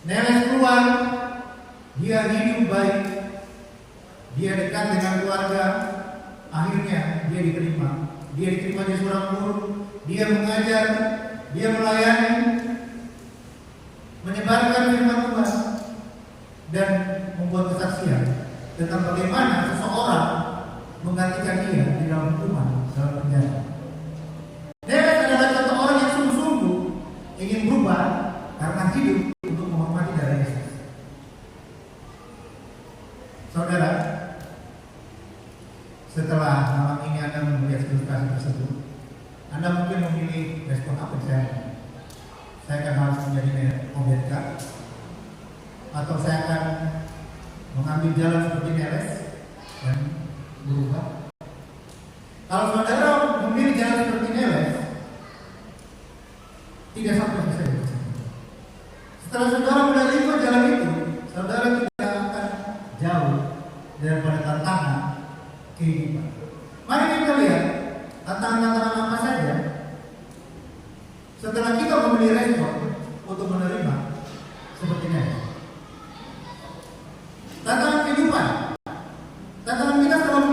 Neles keluar, dia hidup baik, dia dekat dengan keluarga, akhirnya dia diterima jadi seorang guru, dia mengajar, dia melayani, menyebarkan firman Tuhan dan membuat kesaksian tentang bagaimana seseorang menggantikan dia di dalam hukuman dalam penjara. Neles adalah satu orang yang sungguh-sungguh ingin berubah karena hidup untuk menghormati darah Yesus. Saudara, setelah malam ini Anda melihat ilustrasi tersebut, Anda mungkin memilih respon apa saya? Saya akan harus menjadi obedkah? Atau saya akan mengambil jalan seperti Neles dan berubah? Kalau saudara memilih jalan seperti Neles, tidak sampai selesai. Setelah saudara menerima jalan itu, saudara tidak akan jauh daripada tantangan kehidupan. Mari kita lihat tantangan-tantangan apa saja setelah kita memilih respon untuk menerima seperti Neles. Tantangan kehidupan, tantangan kita setelah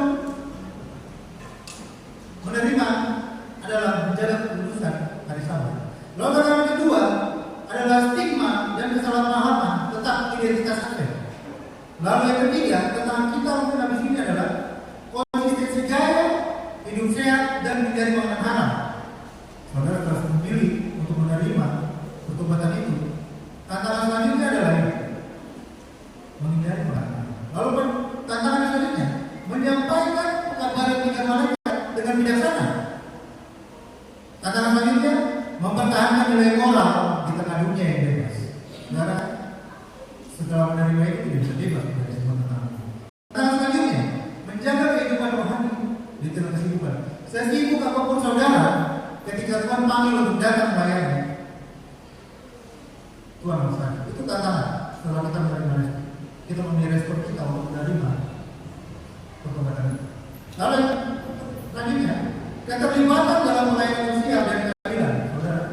menerima adalah menjaga kekudusan hari Sabat. Lalu tantangan kedua adalah stigma dan kesalahpahaman tentang identitas Anda. Lalu yang ketiga, tantangan kita mungkin habis ini adalah konsistensi gaya, hidup sehat dan menjadi makanan halal. Saudara harus memilih untuk menerima pertobatan itu. Tantangan selanjutnya adalah ini, menghindari pelanggaran. Lalu tantangan selanjutnya, menyampaikan kabar tiga malaikat dengan bijaksana. Tantangan selanjutnya, mempertahankan nilai moral di tengah dunia yang bebas. Saudara, setelah menerima itu tidak bisa bebas dari semua tantangan. Tantangan selanjutnya, menjaga kehidupan rohani di tengah kesibukan. Sesibuk apapun saudara, ketika Tuhan panggil untuk datang melayani, Tuhan bersama. Itu tantangan setelah kita menerima respon. Kita memilih respon kita untuk menerima pertobatan itu. Lalu selanjutnya, keterlibatan dalam pelayanan sosial dan keadilan. Saudara,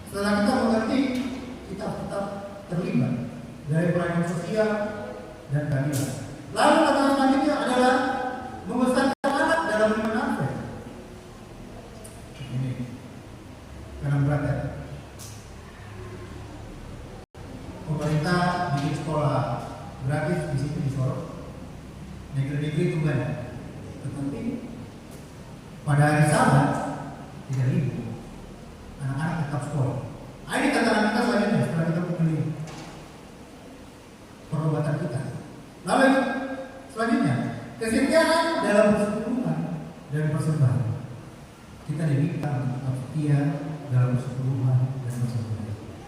setelah kita mengerti, kita tetap terlibat dari pelayanan sosial dan keadilan. Lalu tantangan selanjutnya adalah membesarkan anak dalam menafsir. Ini karena berat ya. Pemerintah bikin sekolah gratis di situ di Sorong. Negeri-negeri itu banyak. Tetapi pada hari Sabat 3.000 anak-anak tetap sekolah. Ini tantangan kita selanjutnya setelah kita memilih perobatan kita. Lalu selanjutnya, kesetiaan dalam persekutuan dan persembahan. Kita diminta untuk tetap setia dalam persekutuan dan persembahan.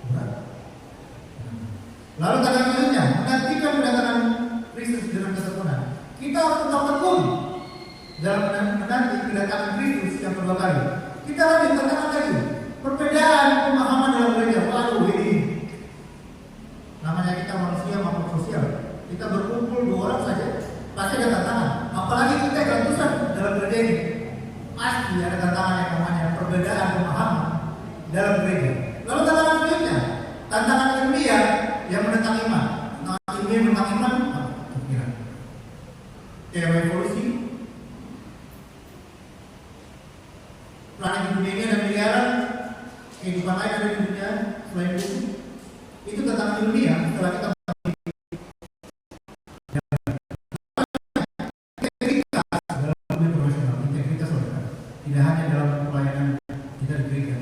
Berat. Lalu tantangan selanjutnya, menantikan kedatangan Kristus dengan ketekunan. Kita harus tetap tekun dalam menanti kedatangan Kristus yang kedua kali. Kita lagi tantangan lagi. Perbedaan pemahaman dalam gereja. Waduh, ini namanya kita manusia makhluk sosial. Kita berkumpul 2 orang saja, pasti ada tantangan. Apalagi kita yang ratusan dalam gereja ini, pasti ada tantangan yang namanya perbedaan pemahaman dalam gereja. Lalu tantangan selanjutnya, tantangan ilmiah yang menentang iman. Tantangan ilmiah menentang iman, pikiran. Teori evolusi, planet di dunia ini ada miliaran, kehidupan lain ada di dunia selain bumi. Itu tantangan ilmiah setelah kita tidak hanya dalam pelayanan kita di gereja.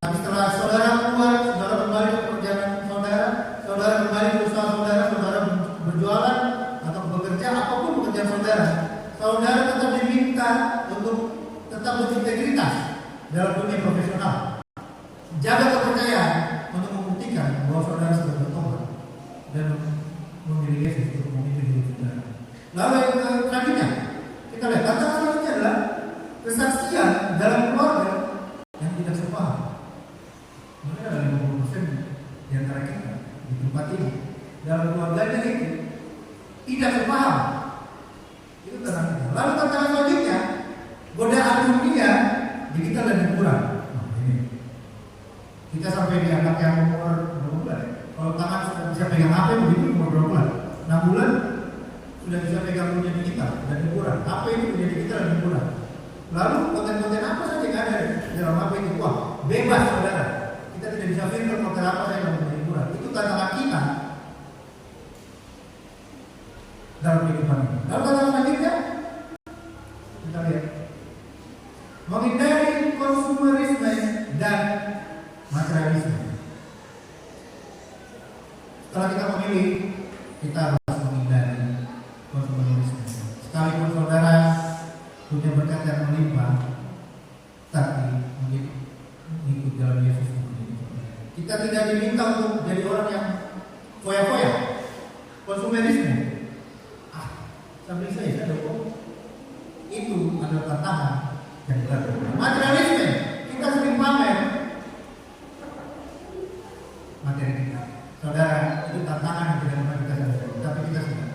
Tapi setelah saudara keluar, saudara kembali ke perjalanan saudara, saudara kembali ke usaha saudara, saudara berjualan atau bekerja, apapun pekerjaan saudara saudara tetap diminta untuk tetap berintegritas dalam dunia profesional. Jaga kepercayaan untuk membuktikan bahwa saudara sudah bertobat dan memilih Yesus untuk memimpin hidup saudara. Lalu yang selanjutnya, kita lihat tantangan selanjutnya adalah kesaksian dalam keluarga yang tidak sepaham. Mungkin ada 50% di antara kita di tempat ini dalam keluarganya itu tidak sepaham. Itu tantangan kita. Lalu tantangan selanjutnya, godaan dunia digital dan hiburan. Nah, ini kita sampai di anak yang umur berapa bulan? Kalau tangan sudah bisa pegang HP begitu umur berapa bulan? 6 bulan sudah bisa pegang dunia digital dan hiburan. HP itu dunia digital dan hiburan. Lalu konten-konten apa saja yang ada dalam HP itu? Wah, bebas saudara. Kita tidak bisa filter konten apa saja dalam dunia hiburan. Itu tantangan kita dalam kehidupan ini. Lalu tantangan selanjutnya, kita lihat menghindari konsumerisme dan materialisme. Setelah kita memilih, kita harus menghindari konsumerisme. Sekalipun saudara punya berkat yang melimpah, tapi mengikut jalan Yesus. Kita tidak diminta untuk jadi orang yang foya-foya, konsumerisme. Sampai saya dukung. Itu adalah tantangan yang berat. Materialisme, kita sering pamer materi kita. Saudara, itu tantangan yang tidak pernah kita sadari, tapi kita sudah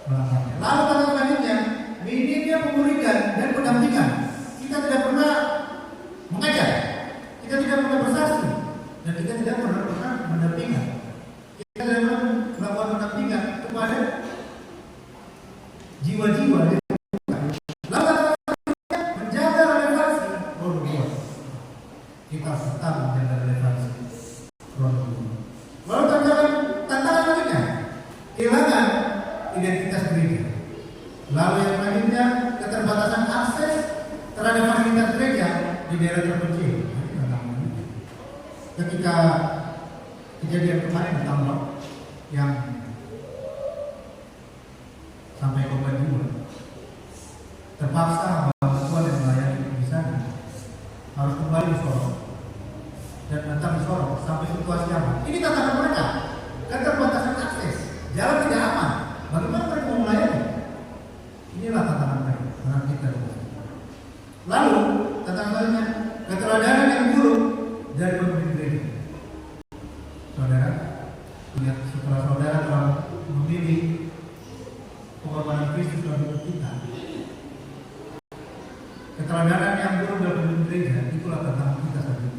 melakukannya. Lalu tantangan selanjutnya, minimnya pemuridan dan pendampingan. Kita tidak pernah mengajar, kita tidak pernah bersaksi, dan kita tidak pernah mendampingan. Kita tidak pernah melakukan pendampingan kepada jiwa-jiwa. Lalu menjaga relevansi produk. Kita tetap menjaga relevansi produk. Lalu tantangan selanjutnya, kehilangan identitas gereja. Lalu yang selanjutnya, keterbatasan akses terhadap fasilitas gereja di daerah terpencil. Ketika kejadian kemarin di Tambak yang sampai korban jiwa, terpaksa bantuan yang melayani di sana harus kembali di Sorong dan datang di Sorong sampai situasi aman. Ini tantangan mereka, keterbatasan akses, jalan tidak aman. Bagaimana mereka mau melayani? Inilah tantangan mereka, tantangan kita. Lalu tantangan lainnya, keteladanan yang buruk dari pemimpin gereja. Saudara, lihat setelah saudara telah memilih pengorbanan Kristus dalam hidup kita, keteladanan yang buruk dalam pemimpin gereja, itulah tantangan kita saja.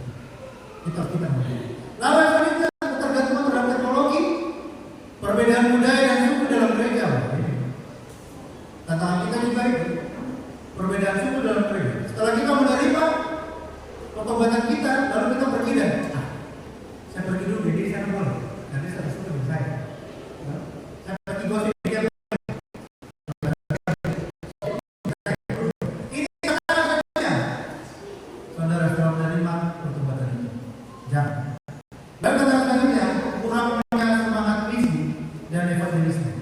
Kita memilih. Lalu selanjutnya, ketergantungan terhadap teknologi, perbedaan budaya dan suku dalam gereja. Tantangan kita juga itu, perbedaan suku dalam gereja. Setelah kita menerima pertobatan kita, lalu kita pergi dan saya pergi dulu di sana boleh, nanti saya suka dengan saya. Saya pergi gosip dia. Ini tantangannya, saudara setelah menerima pertobatan ini. Jangan. Dan tantangan selanjutnya, kurangnya semangat misi dan evangelisme.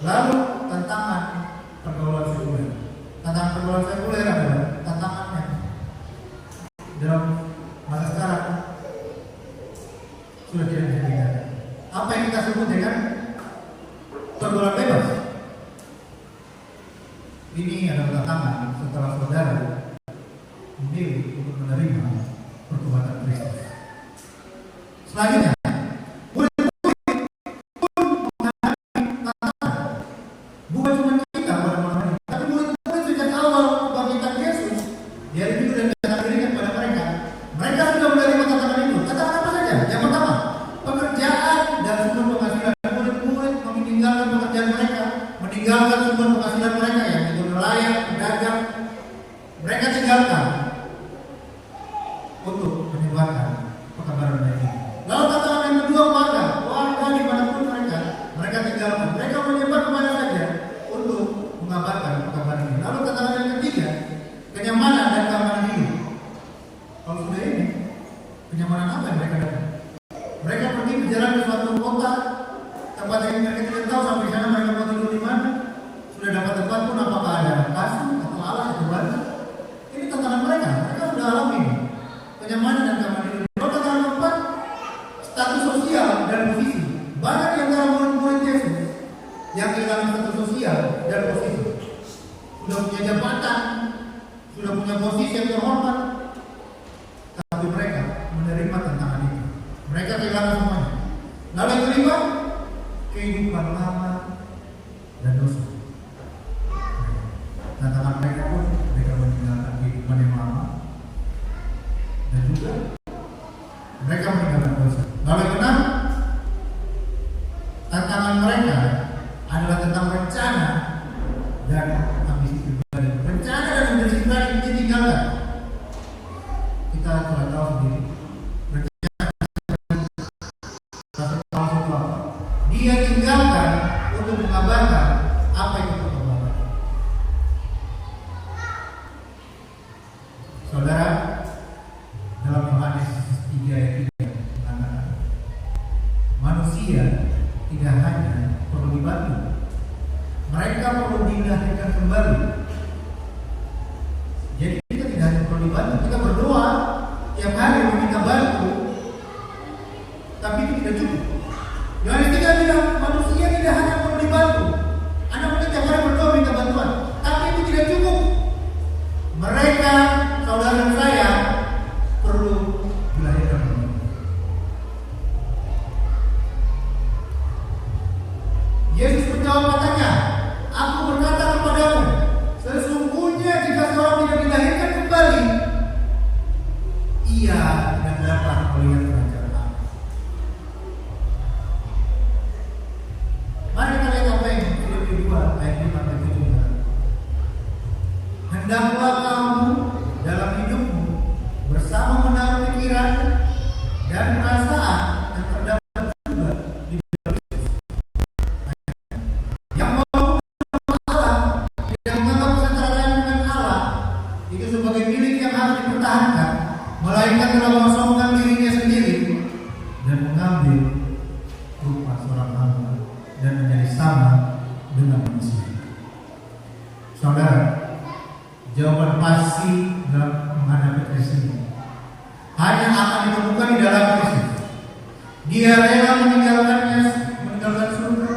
Lalu tantangan pergaulan sekuler. Tantangan pergaulan sekuler adalah tantangannya dalam masa sekarang sudah tidak bisa dihindari. Apa yang kita sebut dengan pergaulan bebas. Ini adalah tantangan setelah saudara memilih untuk menerima pertobatan Kristus. Selanjutnya, bukan cuma kita pada malam ini, tapi murid-murid sejak awal kebangkitan Yesus, dia itu sudah dikatakan kepada mereka. Mereka sudah menerima tantangan itu. Tantangan apa saja? Yang pertama, pekerjaan dan sumber penghasilan. Murid-murid meninggalkan pekerjaan mereka, meninggalkan sumber penghasilan mereka yang itu nelayan, pedagang. Mereka tinggalkan untuk menyebarkan pekabaran baik ini. Lalu tantangan yang kedua, warga dimanapun mereka tinggalkan. Mereka menyebar kemana saja untuk mengabarkan pekabaran ini. Lalu tantangan yang ketiga, kenyamanan dan keamanan hidup. Kalau sudah ini, kenyamanan apa yang mereka dapat? Mereka pergi berjalan ke suatu kota, tempat yang mereka tidak tahu sampai sana mereka mau tidur di mana, sudah dapat tempat sosial dan posisi, sudah punya jabatan, sudah punya posisi yang terhormat, tapi mereka menerima tantangan itu. Mereka kehilangan semuanya. Lalu yang kelima, kehidupan lama dan dosa. Tantangan mereka pun mereka meninggalkan kehidupan yang lama dan juga mereka meninggalkan dosa. Lalu yang keenam, tantangan mereka adalah tentang rencana dan ambisi pribadi. Rencana dan ambisi pribadi itu ditinggalkan. Kita telah tahu sendiri. Dia tinggalkan untuk mengabarkan apa yang kita kabarkan. Saudara, dalam Yohanes 3 ayat 3 mengatakan, manusia tidak hanya perlu dibantu, mereka perlu dilahirkan kembali. Jadi kita tidak hanya perlu dibantu, kita berdoa tiap hari meminta bantu, tapi itu tidak cukup. Yohanes 3 bilang manusia tidak hanya perlu dibantu, anak kita tiap hari berdoa minta bantuan, tapi itu tidak cukup. Mereka, saudara dan saya, perlu dilahirkan kembali. Yesus menjawab katanya, aku berkata kepadamu, sesungguhnya jika seorang tidak dilahirkan kembali, ia tidak dapat melihat kerajaan Allah. Mari kita lihat apa yang Filipi 2 ayat 5 sampai 7. Hendaklah kamu dalam hidupmu bersama menaruh pikiran dan perasaan yang terdapat juga di dalam Kristus. Yang mau Allah, yang menganggap kesetaraan dengan Allah itu sebagai milik yang harus dipertahankan, melainkan telah mengosongkan dirinya sendiri dan mengambil rupa seorang hamba dan menjadi sama dengan manusia. Saudara, jawaban pasti dalam menghadapi krisis ini hanya akan ditemukan di dalam Kristus. Dia rela meninggalkan surga,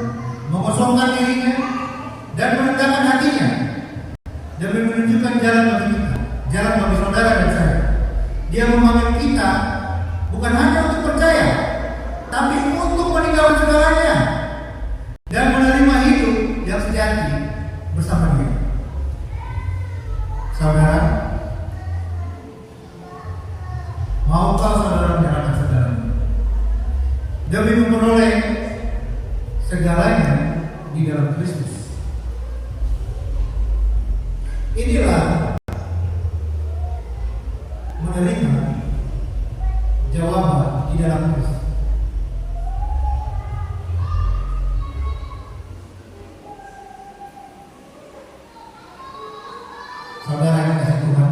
mengosongkan dirinya dan merendahkan hatinya demi menunjukkan jalan bagi kita, jalan bagi saudara dan saya. Dia memanggil kita bukan hanya untuk percaya, tapi untuk meninggalkan segalanya dan menerima hidup yang sejati bersama Dia. Saudara, maukah saudara menyerahkan segalanya demi memperoleh segalanya di dalam Kristus? Inilah menerima jawaban di dalam Kristus. Saudara yang kasih Tuhan,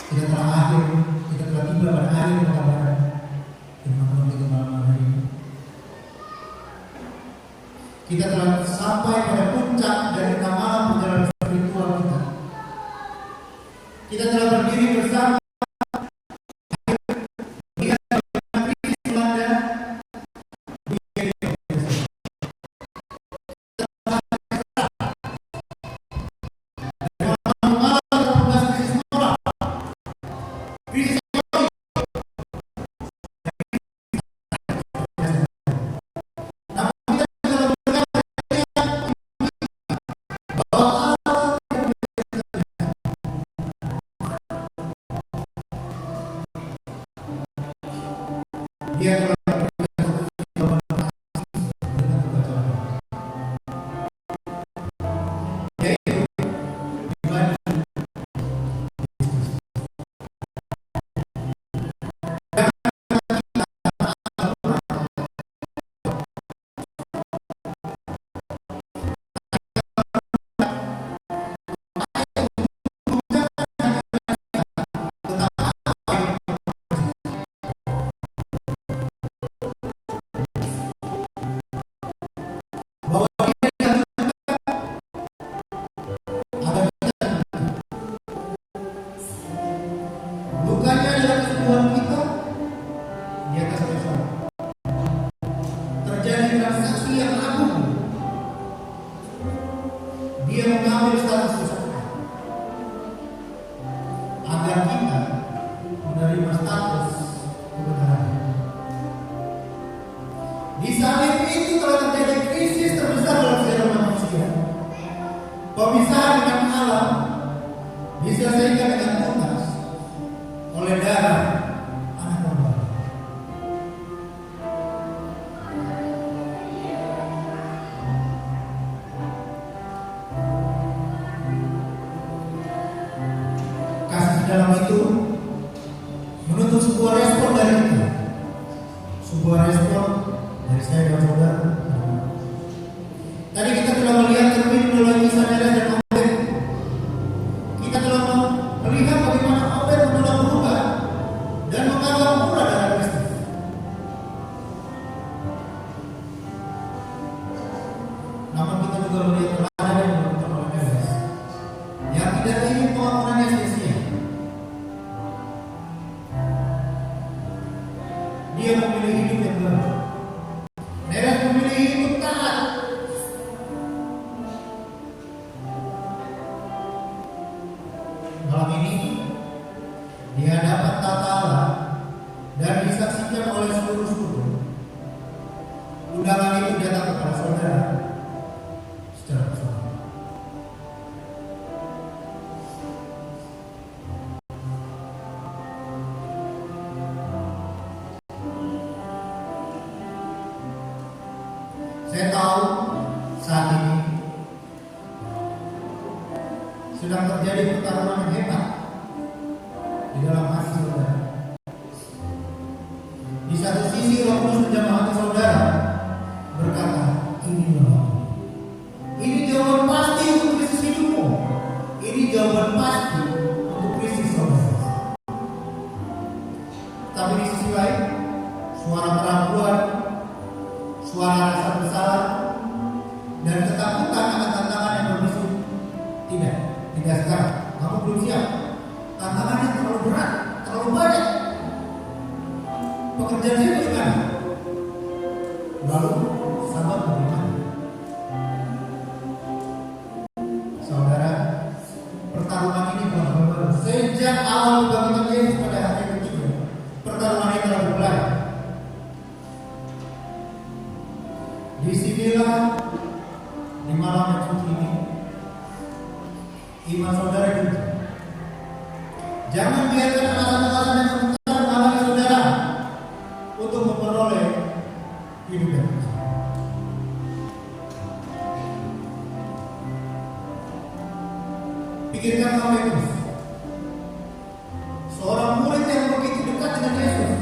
kita telah tiba pada akhir pengabaran firman Tuhan kita malam hari ini. Kita telah sampai pada puncak dari malam perjalanan spiritual kita. Kita telah berdiri bersama dia telah Dia mengambil status seseorang agar kita menerima status kebenaran. Di salib itu telah terjadi krisis terbesar dalam sejarah manusia. Pemisahan dengan alam diselesaikan dengan tuntas oleh darah anak domba. Kasih dalam itu menuntut sebuah respon dari kita, sebuah respon dari saya dan saudara. Tadi kita telah melihat cermin melalui kisah Neres dan Obed. Kita telah melihat bagaimana Obed menolak berubah dan mengawal murah darah Kristus. Namun kita juga melihat teladan yang dilakukan oleh Neres yang tidak ingin pengampunannya sia-sia. Dia memilih hidup yang baru. Neres memilih hidup taat. Malam ini di hadapan tata Allah dan disaksikan oleh seluruh suku, undangan itu datang kepada saudara secara personal. Saya tahu saat ini sedang terjadi pertarungan yang hebat di dalam hati saudara. Di satu sisi Roh Kudus menjamah hati saudara berkata, ini loh, ini jawaban pasti untuk krisis hidupmu, ini jawaban pasti untuk krisis saudara. Tapi di sisi lain, suara keraguan, suara rasa bersalah, dan ketakutan akan tantangan yang bermusuh. Tidak sekarang. Kamu belum siap. Tantangannya terlalu berat, terlalu banyak. Pekerjaan saya bagaimana? Lalu sabar bagaimana? Saudara, pertarungan ini telah berlalu sejak awal kebangkitan Yesus pada hari ketiga. Pertarungan ini telah dimulai. Disinilah di malam yang suci ini iman saudara itu. Jangan biarkan alasan-alasan yang sebentar menghalangi saudara untuk memperoleh hidup yang bersama. Pikirkan hal itu. Seorang murid yang begitu dekat dengan Yesus,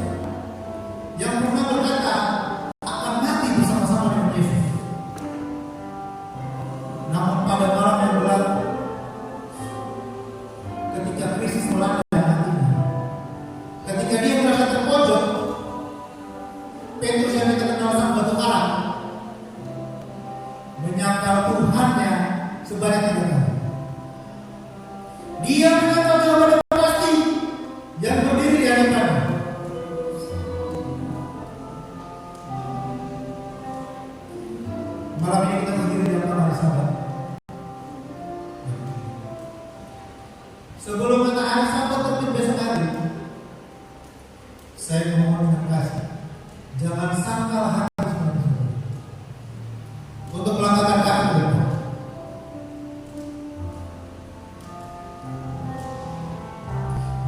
yang pernah berkata akan mati bersama-sama dengan Yesus. Namun pada malam yang berlalu, ketika krisis melanda hatinya, ketika dia merasa terpojok, Petrus yang kita kenal sang batu karang menyangkal Tuhannya sebanyak 3 kali. Dia mendapat jawaban yang pasti yang berdiri di hadapannya. Malam ini kita berdiri di hadapan hari Sabat. Sebelum matahari Sabat terbit besok hari, saya memohon dengan kasih, jangan sangkal hati saudara untuk melangkahkan kaki ke depan.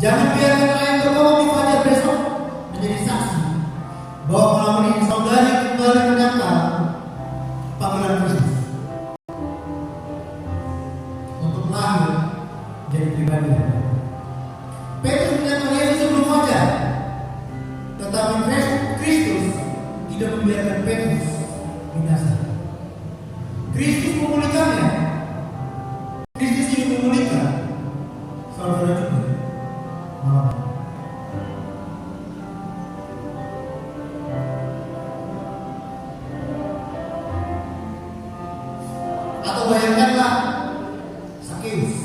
Jangan biarkan ayam berkokok di fajar besok menjadi saksi bahwa malam ini saudari kembali menyangkal panggilan Kristus untuk lahir jadi pribadi. Petrus menyangkal Yesus sebelum fajar, tetapi Kristus tidak membiarkan Petrus binasa. Kristus memulihkannya. Kristus ingin memulihkan saudara juga malam ini. Atau bayangkanlah Sakeus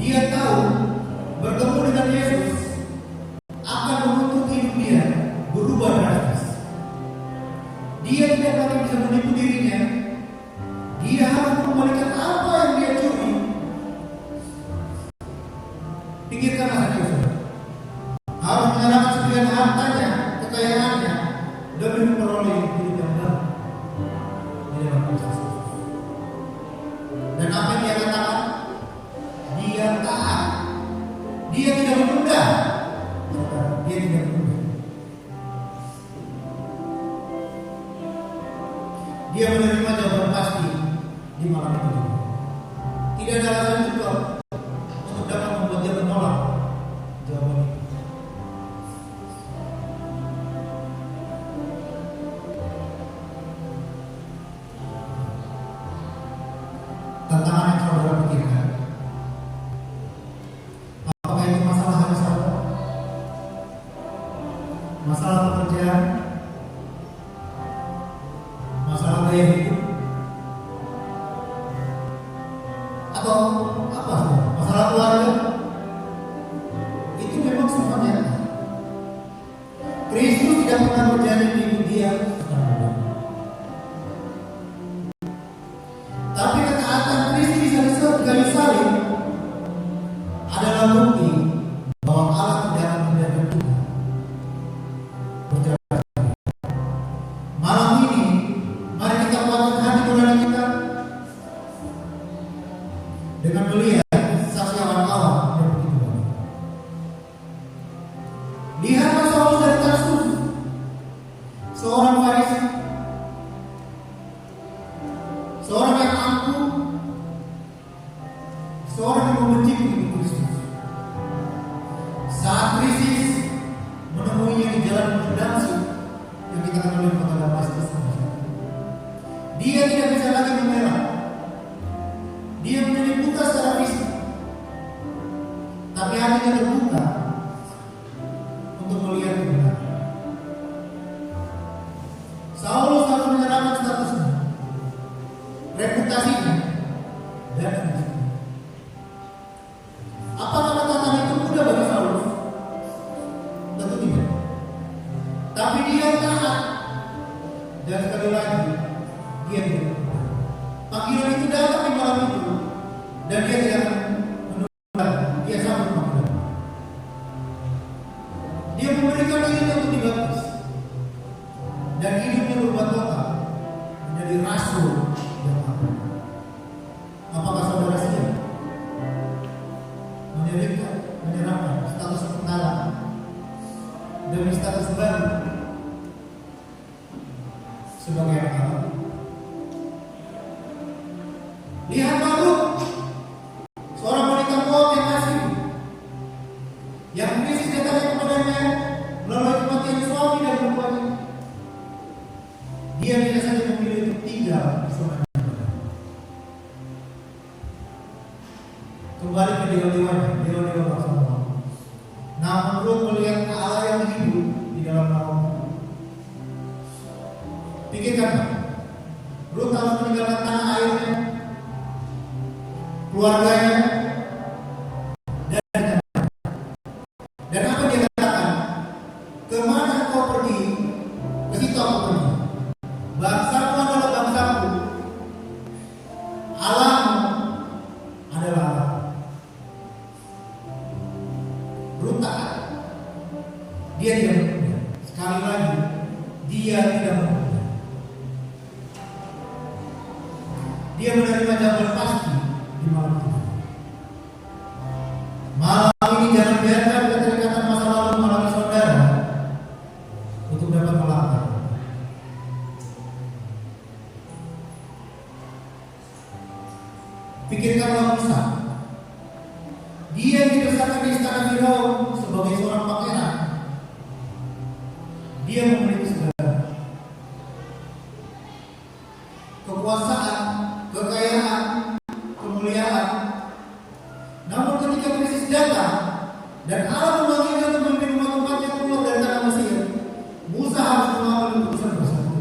dia tahu bertemu dengan Yesus akan menuntut hidup dia berubah drastis. Dia tidak lagi bisa menipu dirinya. Dia harus mengembalikan apa yang dia curi. Pikirkanlah saja, saudara. Harus menyerahkan sebagian hartanya, kekayaannya, demi memperoleh hidup yang baru di dalam Kristus. Dan apa yang dia katakan? Dia taat. Dia tidak menunda. Dia tidak menunda. Dia menerima jawaban pasti di malam itu. Tidak ada alasan juga untuk dapat membuat dia menolak jawaban itu. Tantangan yang saudara pikirkan, apakah itu masalah hari Sabat, masalah pekerjaan, masalah gaya hidup, atau apa? Masalah keluarga? Itu memang semuanya. Kristus tidak pernah berjanji hidup dia. Tapi ketaatan Kristus di kayu salib adalah bukti bahwa Allah tidak akan membiarkan kita berjalan. Malam ini, mari kita kuatkan hati nurani kita dengan melihat saksi awal-awal yang begitu banyak. Lihatlah Saulus dari Tarsus, seorang Farisi, seorang yang angkuh, seorang yang membenci pengikut Kristus. Saat krisis menemuinya di jalan menuju Damsyik yang kita kenal oleh kota Damaskus, dia tidak bisa lagi mengelak. Dia menjadi buta secara fisik, tapi hatinya terbuka untuk melihat kebenaran. Saulus harus menyerahkan statusnya, reputasinya, dan hidupnya. Apakah tantangan itu mudah bagi Saulus? Tentu tidak. Tapi dia taat, dan sekali lagi dia tidak berubah. Panggilan itu datang di malam itu, dan dia tidak menunda. Dia sambut panggilan. Dia memberikan dirinya untuk dibaptis, dan hidupnya berubah total menjadi rasul yang agung. Apakah saudara siap menyerahkan status kebenaran demi status baru sebagai anak Allah? Lihat Marut, seorang wanita Moab yang asing, yang krisis datangnya kepadanya melalui kematian suami dan perempuannya. Dia tidak saja memilih untuk tinggal bersama dengan. Kembali ke dewa-dewa bangsa Moab. Namun Rut melihat Allah yang hidup di dalam Naomi. Pikirkan, Rut harus meninggalkan tanah airnya, keluarganya, dan apa dia katakan? Kemana kau pergi? Ke situ aku pergi. Bangsaku adalah bangsaku, Allahmu adalah Allah. Rut taat. Dia tidak menunda. Sekali lagi, dia tidak menunda. Dia menerima jawaban pasti di malam itu. Malam ini jangan biarkan keterikatan masa lalu mengalami saudara untuk dapat melanggar. Pikirkanlah Musa. Dia dibesarkan di istana Firaun sebagai seorang pangeran. Dia memiliki segala kekuasaan, kekayaan, kemuliaan. Namun ketika krisis datang dan Allah memanggilnya untuk memimpin umat-umatnya keluar dari tanah Mesir, Musa harus mengambil keputusan bersama.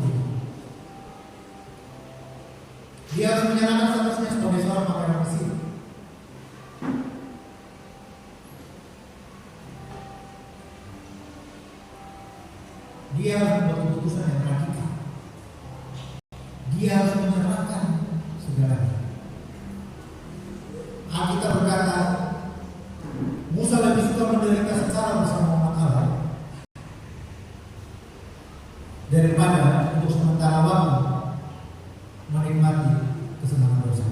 Dia harus menyerahkan statusnya sebagai seorang pangeran Mesir. dia harus membuat keputusan yang radikal. Dia harus menyerahkan segalanya. Alkitab berkata, Musa lebih suka menderita secara bersama umat Allah daripada untuk sementara waktu menikmati kesenangan dosa.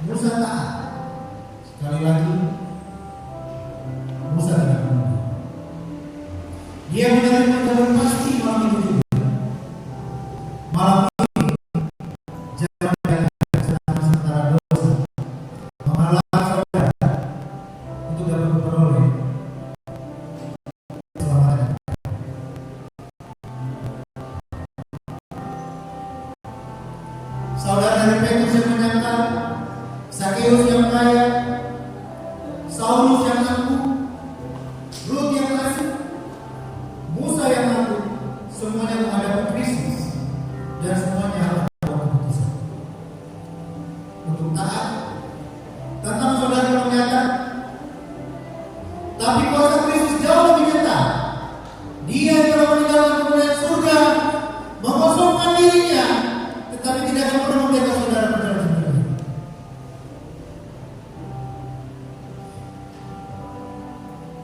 Musa taat. Sekali lagi, Musa tidak menunda. Dia menerima kabar pasti malam itu juga. Malam ini, jangan kesenangan sementara dosa menghalang saudara untuk dapat memperoleh keselamatan. Saudara dari Petrus yang menyangkal, Zakeus yang kaya, Saulus yang angkuh, Rut yang kasih, Musa yang angkuh, semuanya menghadapi krisis dan semuanya harus membuat keputusan untuk taat. Tentang saudara yang menyatakan, tapi kuasa Kristus jauh lebih nyata. Dia yang telah meninggalkan kemuliaan surga, mengosongkan dirinya, tetapi tidak akan pernah membiarkan saudara berjalan sendiri.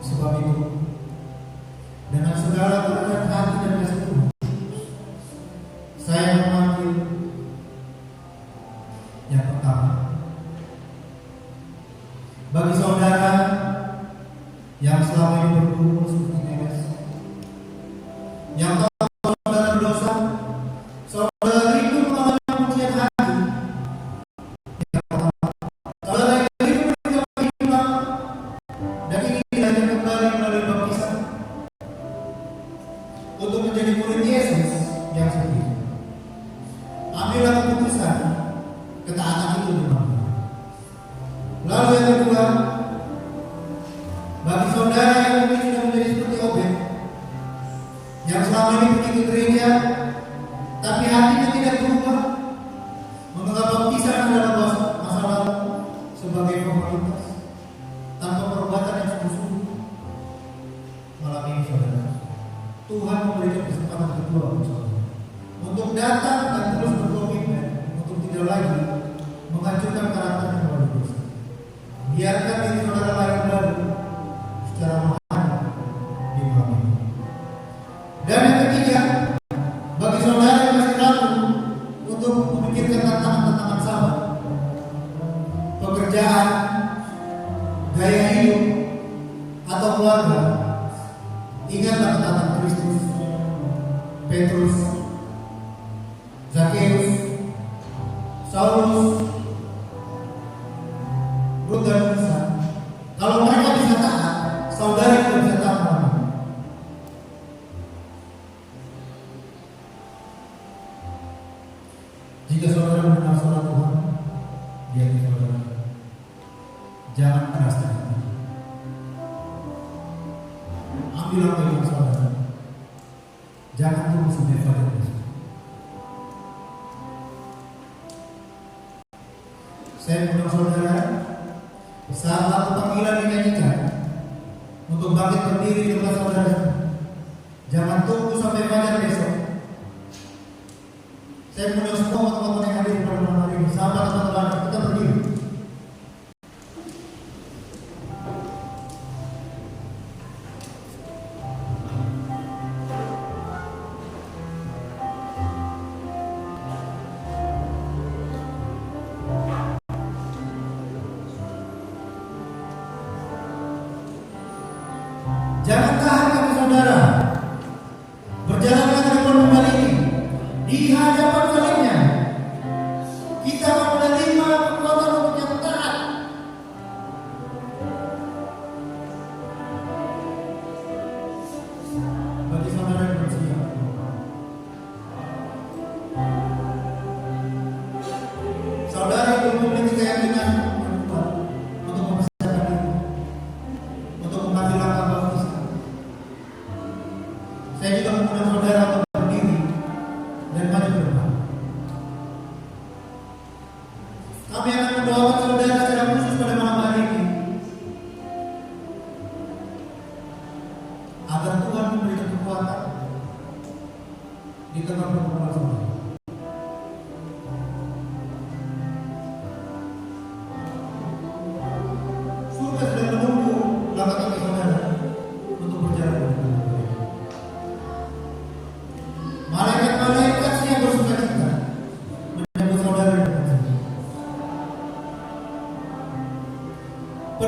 Sebab itu, dengan segala kerendahan hati dan kasih Tuhan, saya memanggil yang pertama, bagi saudara yang selama ini bergumul seperti Nenes, yang tahu saudara berdosa, saudara rindu mengalami kemuliaan hati, yang pertama, saudara yang rindu menikmati kehidupan dan ingin belajar kembali melalui baptisan untuk menjadi murid Yesus yang setia. Ambillah keputusan ketaatan itu dimana. Lalu yang kedua, bagi saudara yang mungkin sudah menjadi seperti Obed, yang selama ini pergi ke gereja, tapi hatinya tidak berubah, menganggap baptisan adalah masa lalu sebagai formalitas, tanpa perbuatan yang sungguh-sungguh. Malam ini saudara, Tuhan memberikan kesempatan kedua untuk saudara untuk datang dan terus berkomitmen untuk tidak lagi menghancurkan karakter yang luar biasa. Biarkan diri saudara lahir baru secara rohani di malam ini. Dan yang ketiga, bagi saudara yang masih ragu untuk memikirkan tantangan-tantangan sahabat, pekerjaan, gaya hidup, atau keluarga, ingatlah kata Kristus, Petrus, Zakeus, Saulus, Rut dan Musa. Kalau mereka bisa taat, saudara juga bisa taat. Jika saudara mengenal suara Tuhan di hati saudara, jangan keras hati. Ambillah pegang saudara, jangan tunggu sampai pada besok. Saya mengundang saudara, saat satu panggilan dinyanyikan untuk bangkit berdiri di tempat saudara. Jangan tunggu sampai fajar besok. Saya mengundang semua teman-teman yang hadir pada malam hari ini, sahabat teman-teman, kita berdiri. Jangan tahan kami saudara, berjalanlah ke depan kembali ini di hadapan salibnya. Kita akan menerima kekuatan untuk yang taat. Bagi saudara yang bersedia, saudara yang belum memiliki keyakinan untuk mempersiapkan diri, untuk mengambil langkah baptisan, saya juga mengundang saudara untuk berdiri dan maju ke depan. Kami akan mendoakan saudara secara khusus pada malam hari ini.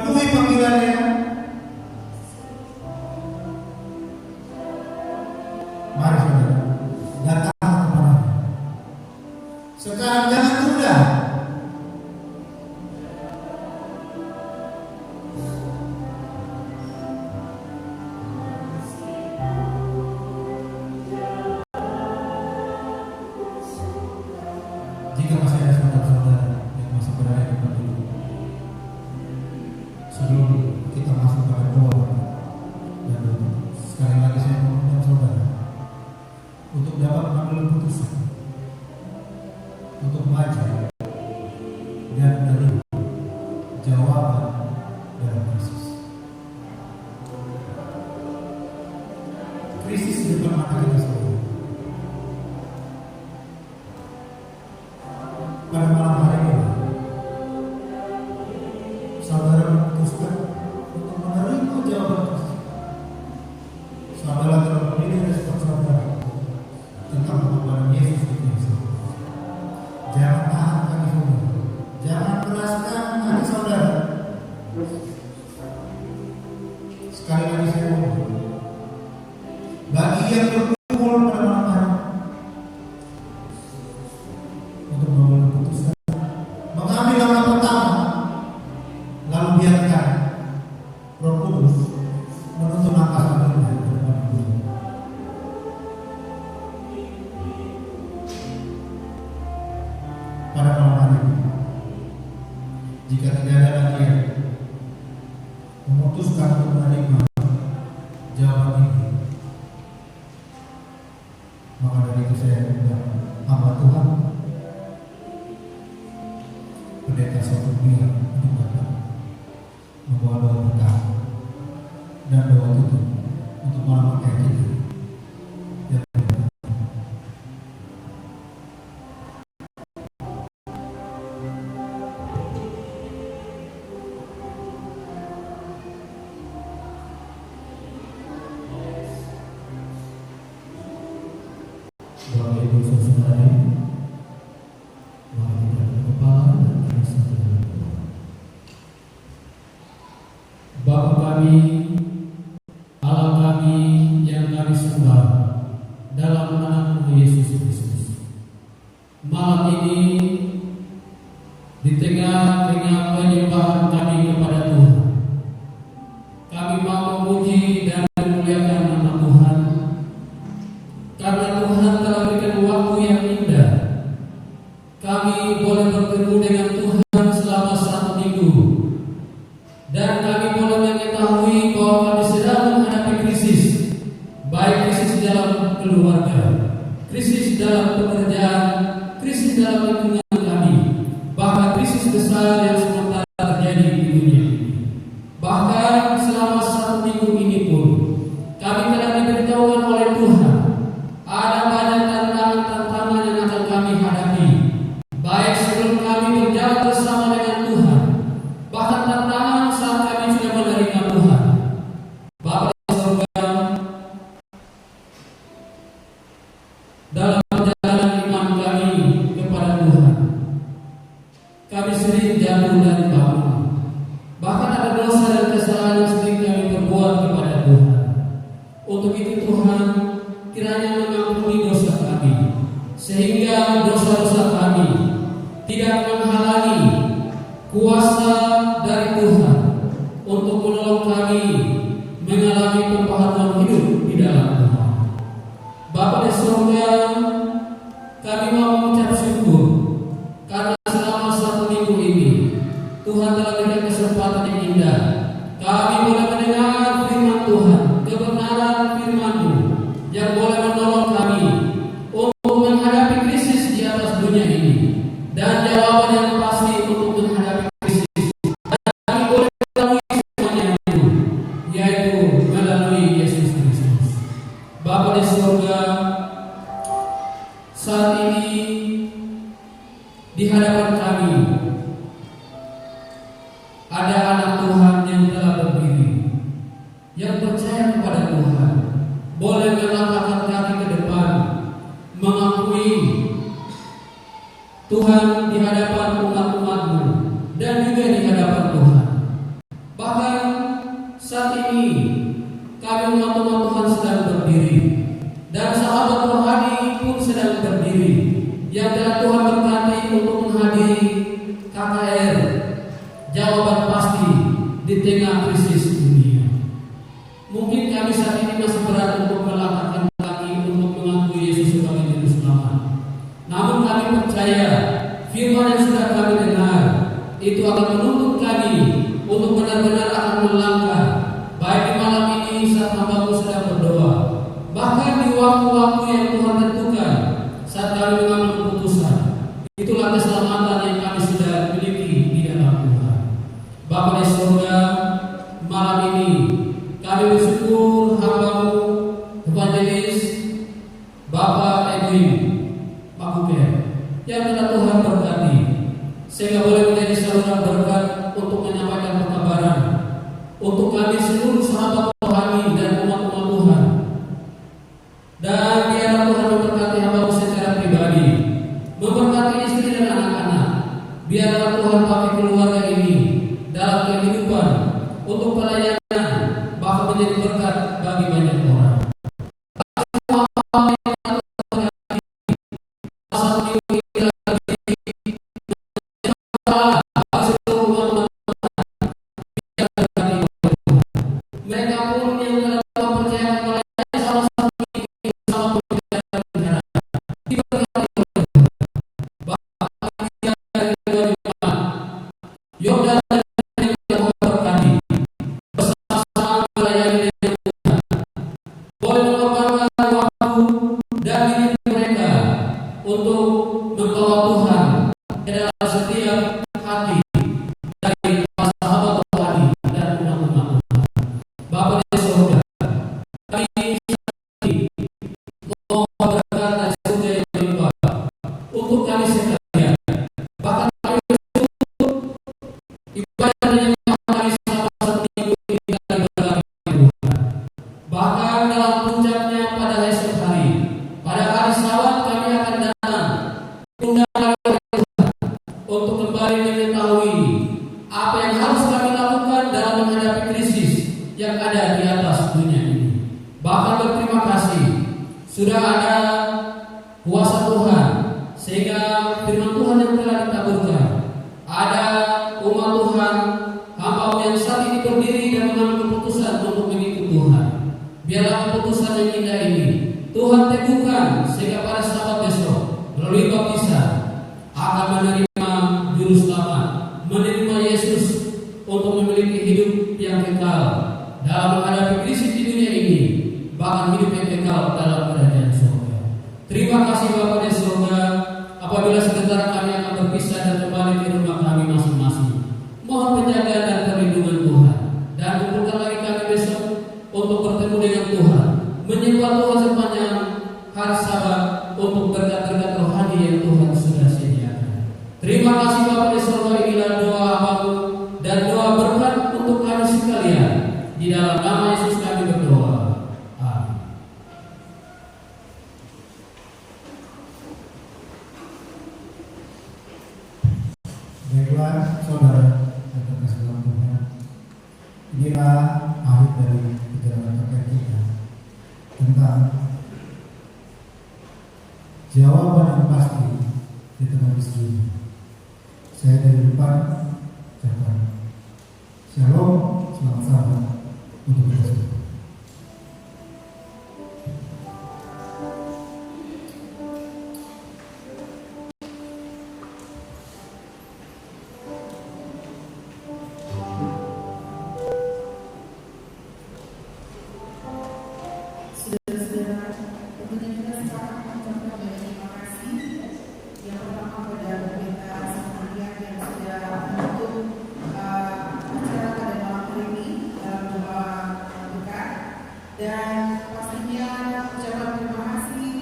mengakui panggilannya, mari saudara, datang kepada. Sekarang jangan tunda. Jika masih ada saudara-saudara yang masih berada di tempat dulu, sebelum kita masuk pada doa dan doa, sekali lagi saya meminta saudara untuk dapat mengambil keputusan untuk maju dan menerima jawaban dalam krisis. Krisis di depan mata kita semua. Pada malam hari ini, saudara memutuskan untuk menerima jawaban krisis. Saudara telah memilih respon saudara tentang pengorbanan Yesus di Kristus. Jangan tahan hati saudara, jangan keraskan hati saudara. Sekali lagi saya mohon, bagi yang berkumpul pada malam hari untuk mengambil keputusan, mengambil langkah pertama, lalu biarkan Roh Kudus menuntun langkah selanjutnya ke depan kita. Pada malam hari ini, jika tidak ada lagi yang memutuskan untuk menerima jawaban ini, maka dari itu saya undang hamba Tuhan, pendeta satu pihak untuk datang membawa doa berkah dan doa tutup untuk malam kayak kita. Yang berkah. Bapak Ibu saudara, mari kita angkat kepala dan kita satu dalam doa. Bapa kami, Allah kami yang kami sembah dalam nama Yesus Kristus. Malam ini di tengah-tengah penyembahan kami kepada Tuhan, kami mau memuji dan memuliakan nama Tuhan. Karena Tuhan telah berikan waktu yang indah, kami boleh bertemu dengan Tuhan selama 1 minggu, dan kami boleh mengetahui bahwa kami sedang menghadapi krisis, baik krisis dalam keluarga, krisis dalam pekerjaan, krisis dalam lingkungan kami, bahkan krisis besar yang sementara terjadi di dunia ini. Bahkan selama 1 minggu ini pun, kami telah diberitahukan oleh Tuhan ada banyak tantangan-tantangan yang akan kami hadapi, baik sebelum kami berjalan bersama dengan Tuhan, bahkan tantangan saat kami sudah menerima Tuhan. Bapa di surga, dalam perjalanan iman kami kepada Tuhan, kami sering jatuh dan bangun. Bahkan ada dosa dan kesalahan yang sering kami perbuat kepada Tuhan. Untuk itu Tuhan, kiranya mengampuni dosa kami, sehingga dosa-dosa kami tidak menghalangi kuasa dari Tuhan untuk menolong kami mengalami pembaharuan hidup di dalam Tuhan. Bapa di surga, kami mau mengucap syukur karena selama 1 minggu ini Tuhan telah berikan kesempatan yang indah. Kami boleh mendengar firman Tuhan, kebenaran firman-Mu yang boleh menolong kami untuk menghadapi krisis di atas dunia ini, dan jawaban yang pasti untuk menghadapi krisis. Dan kami boleh melalui semuanya itu, yaitu melalui Yesus Kristus. Bapa di surga, saat ini di hadapan kami ada anak Tuhan yang telah berdiri, yang percaya kepada Tuhan, boleh melangkahkan kaki ke depan, mengakui Tuhan di hadapan umat-umat-Mu dan juga di hadapan Tuhan. KKR, jawaban pasti di tengah krisis dunia. Mungkin kami saat ini masih berat untuk melangkahkan kaki untuk mengakui Yesus sebagai Juru Selamat. Namun kami percaya firman yang sudah kami dengar itu akan menuntun kami untuk benar-benar akan melangkah, baik di malam ini saat hambamu sedang berdoa, bahkan di waktu-waktu yang Tuhan tentukan saat kami mengambil keputusan. Itulah keselamatan yang kami sudah miliki di dalam Tuhan. Bapa di surga, malam ini kami bersyukur hambamu evangelis Bapak Edwin Makuker yang telah Tuhan berkati sehingga boleh menjadi saluran berkat untuk menyampaikan pekabaran untuk kami seluruh sahabat rohani dan umat-umat Tuhan. Dan biarlah Tuhan memberkati hambamu secara pribadi, memberkati istri dan anak-anak. Biarlah Tuhan pakai keluarga ini dalam kehidupan untuk pelayanan, bahkan menjadi berkat bagi banyak orang. Mereka pun yang telah mempercayakan pelayanan salah satu ini bersama pemerintah negara. Yordan dan yang memberkati bersama-sama melayani dengan Tuhan. Boleh mengorbankan waktu dan diri mereka untuk membawa Tuhan ke dalam setiap hati dari para sahabat rohani dan umat-umat Tuhan. Bapa di surga, kami mohon berkat dan surga yang berlimpah untuk kami sekalian. Bahkan kami bersyukur ibadah yang kami selama 1 minggu ini kami berkati Tuhan. Bahkan dalam puncaknya pada esok hari, pada hari Sabat kami akan datang undang Tuhan untuk kembali mengetahui apa yang harus kami lakukan dalam menghadapi krisis yang ada di atas dunia ini. Bahkan berterima kasih sudah ada kuasa Tuhan sehingga firman Tuhan yang telah ditaburkan. Ada umat Tuhan, hamba yang saat ini berdiri dan mengambil keputusan untuk mengikut Tuhan. Biarlah keputusan yang indah ini Tuhan teguhkan sehingga pada Sabat besok melalui baptisan akan menerima Juru Selamat, menerima Yesus untuk memiliki hidup yang kekal dalam menghadapi krisis di dunia ini, bahkan hidup yang kekal dalam kerajaan surga. Terima kasih Bapa di surga. Apabila sebentar kami akan berpisah dan kembali ke rumah kami masing-masing, mohon penjagaan dan perlindungan Tuhan, dan kumpulkan lagi kami besok untuk bertemu dengan Tuhan, menyembah Tuhan sepanjang hari Sabat untuk berkat-berkat rohani yang Tuhan sudah sediakan. Terima kasih Bapa di surga. Inilah doa hambamu dan doa berkat untuk kami sekalian. Di dalam nama Yesus kami berdoa. Amin. Baiklah saudara dan terkasih dalam Tuhan, inilah akhir dari perjalanan terkait kita tentang jawaban yang pasti di tengah isu. Saya dari depan ucapkan Shalom, selamat sahabat untuk kita semua. Saudara-saudara, tentunya kita sekarang mengucapkan banyak terima kasih. Yang pertama pada pemerintah sekalian yang sudah membentuk acara pada malam hari ini dalam doa berkat, dan pastinya ucapan terima kasih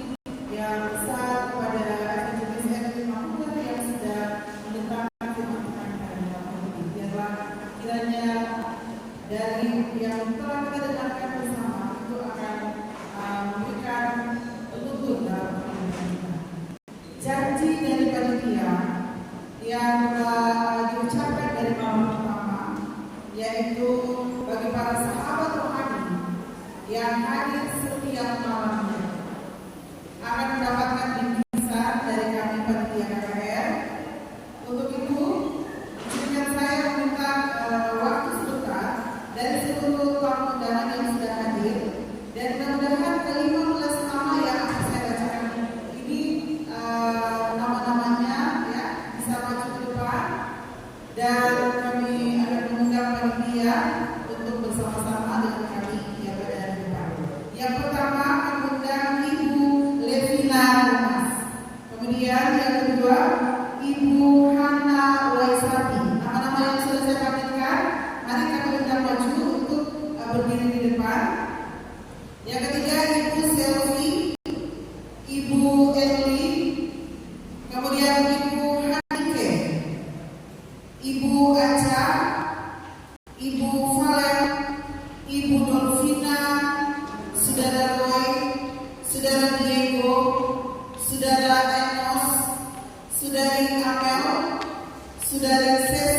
yang besar kepada Evangelis Edwin Makuker yang sudah menentangkan firman Tuhan pada malam hari ini. Biarlah kiranya dari yang telah kita dengarkan bersama itu akan memberikan petunjuk dalam kehidupan kita. Janji dari panitia yang telah diucapkan dari malam pertama, yaitu bagi para sahabat rohani yang hadir setiap malamnya akan mendapatkan bingkisan dari kami panitia KKR. Untuk itu dan kami akan mengundang panitia untuk bersama-sama dengan kami yang berada di depan. Yang pertama mengundang Ibu Levina Thomas. Kemudian yang kedua Ibu Hana Waisati. Nama-nama yang sudah saya pamitkan, mari kami undang maju untuk berdiri di depan. Yang ketiga Ibu Selvi, Ibu Eli, kemudian Ibu Hanike, Ibu Aca, Ibu Valen, Ibu Dolvina, Saudara Roy, Saudara Diego, Saudara Enos, Saudari Amel, Saudari Ses,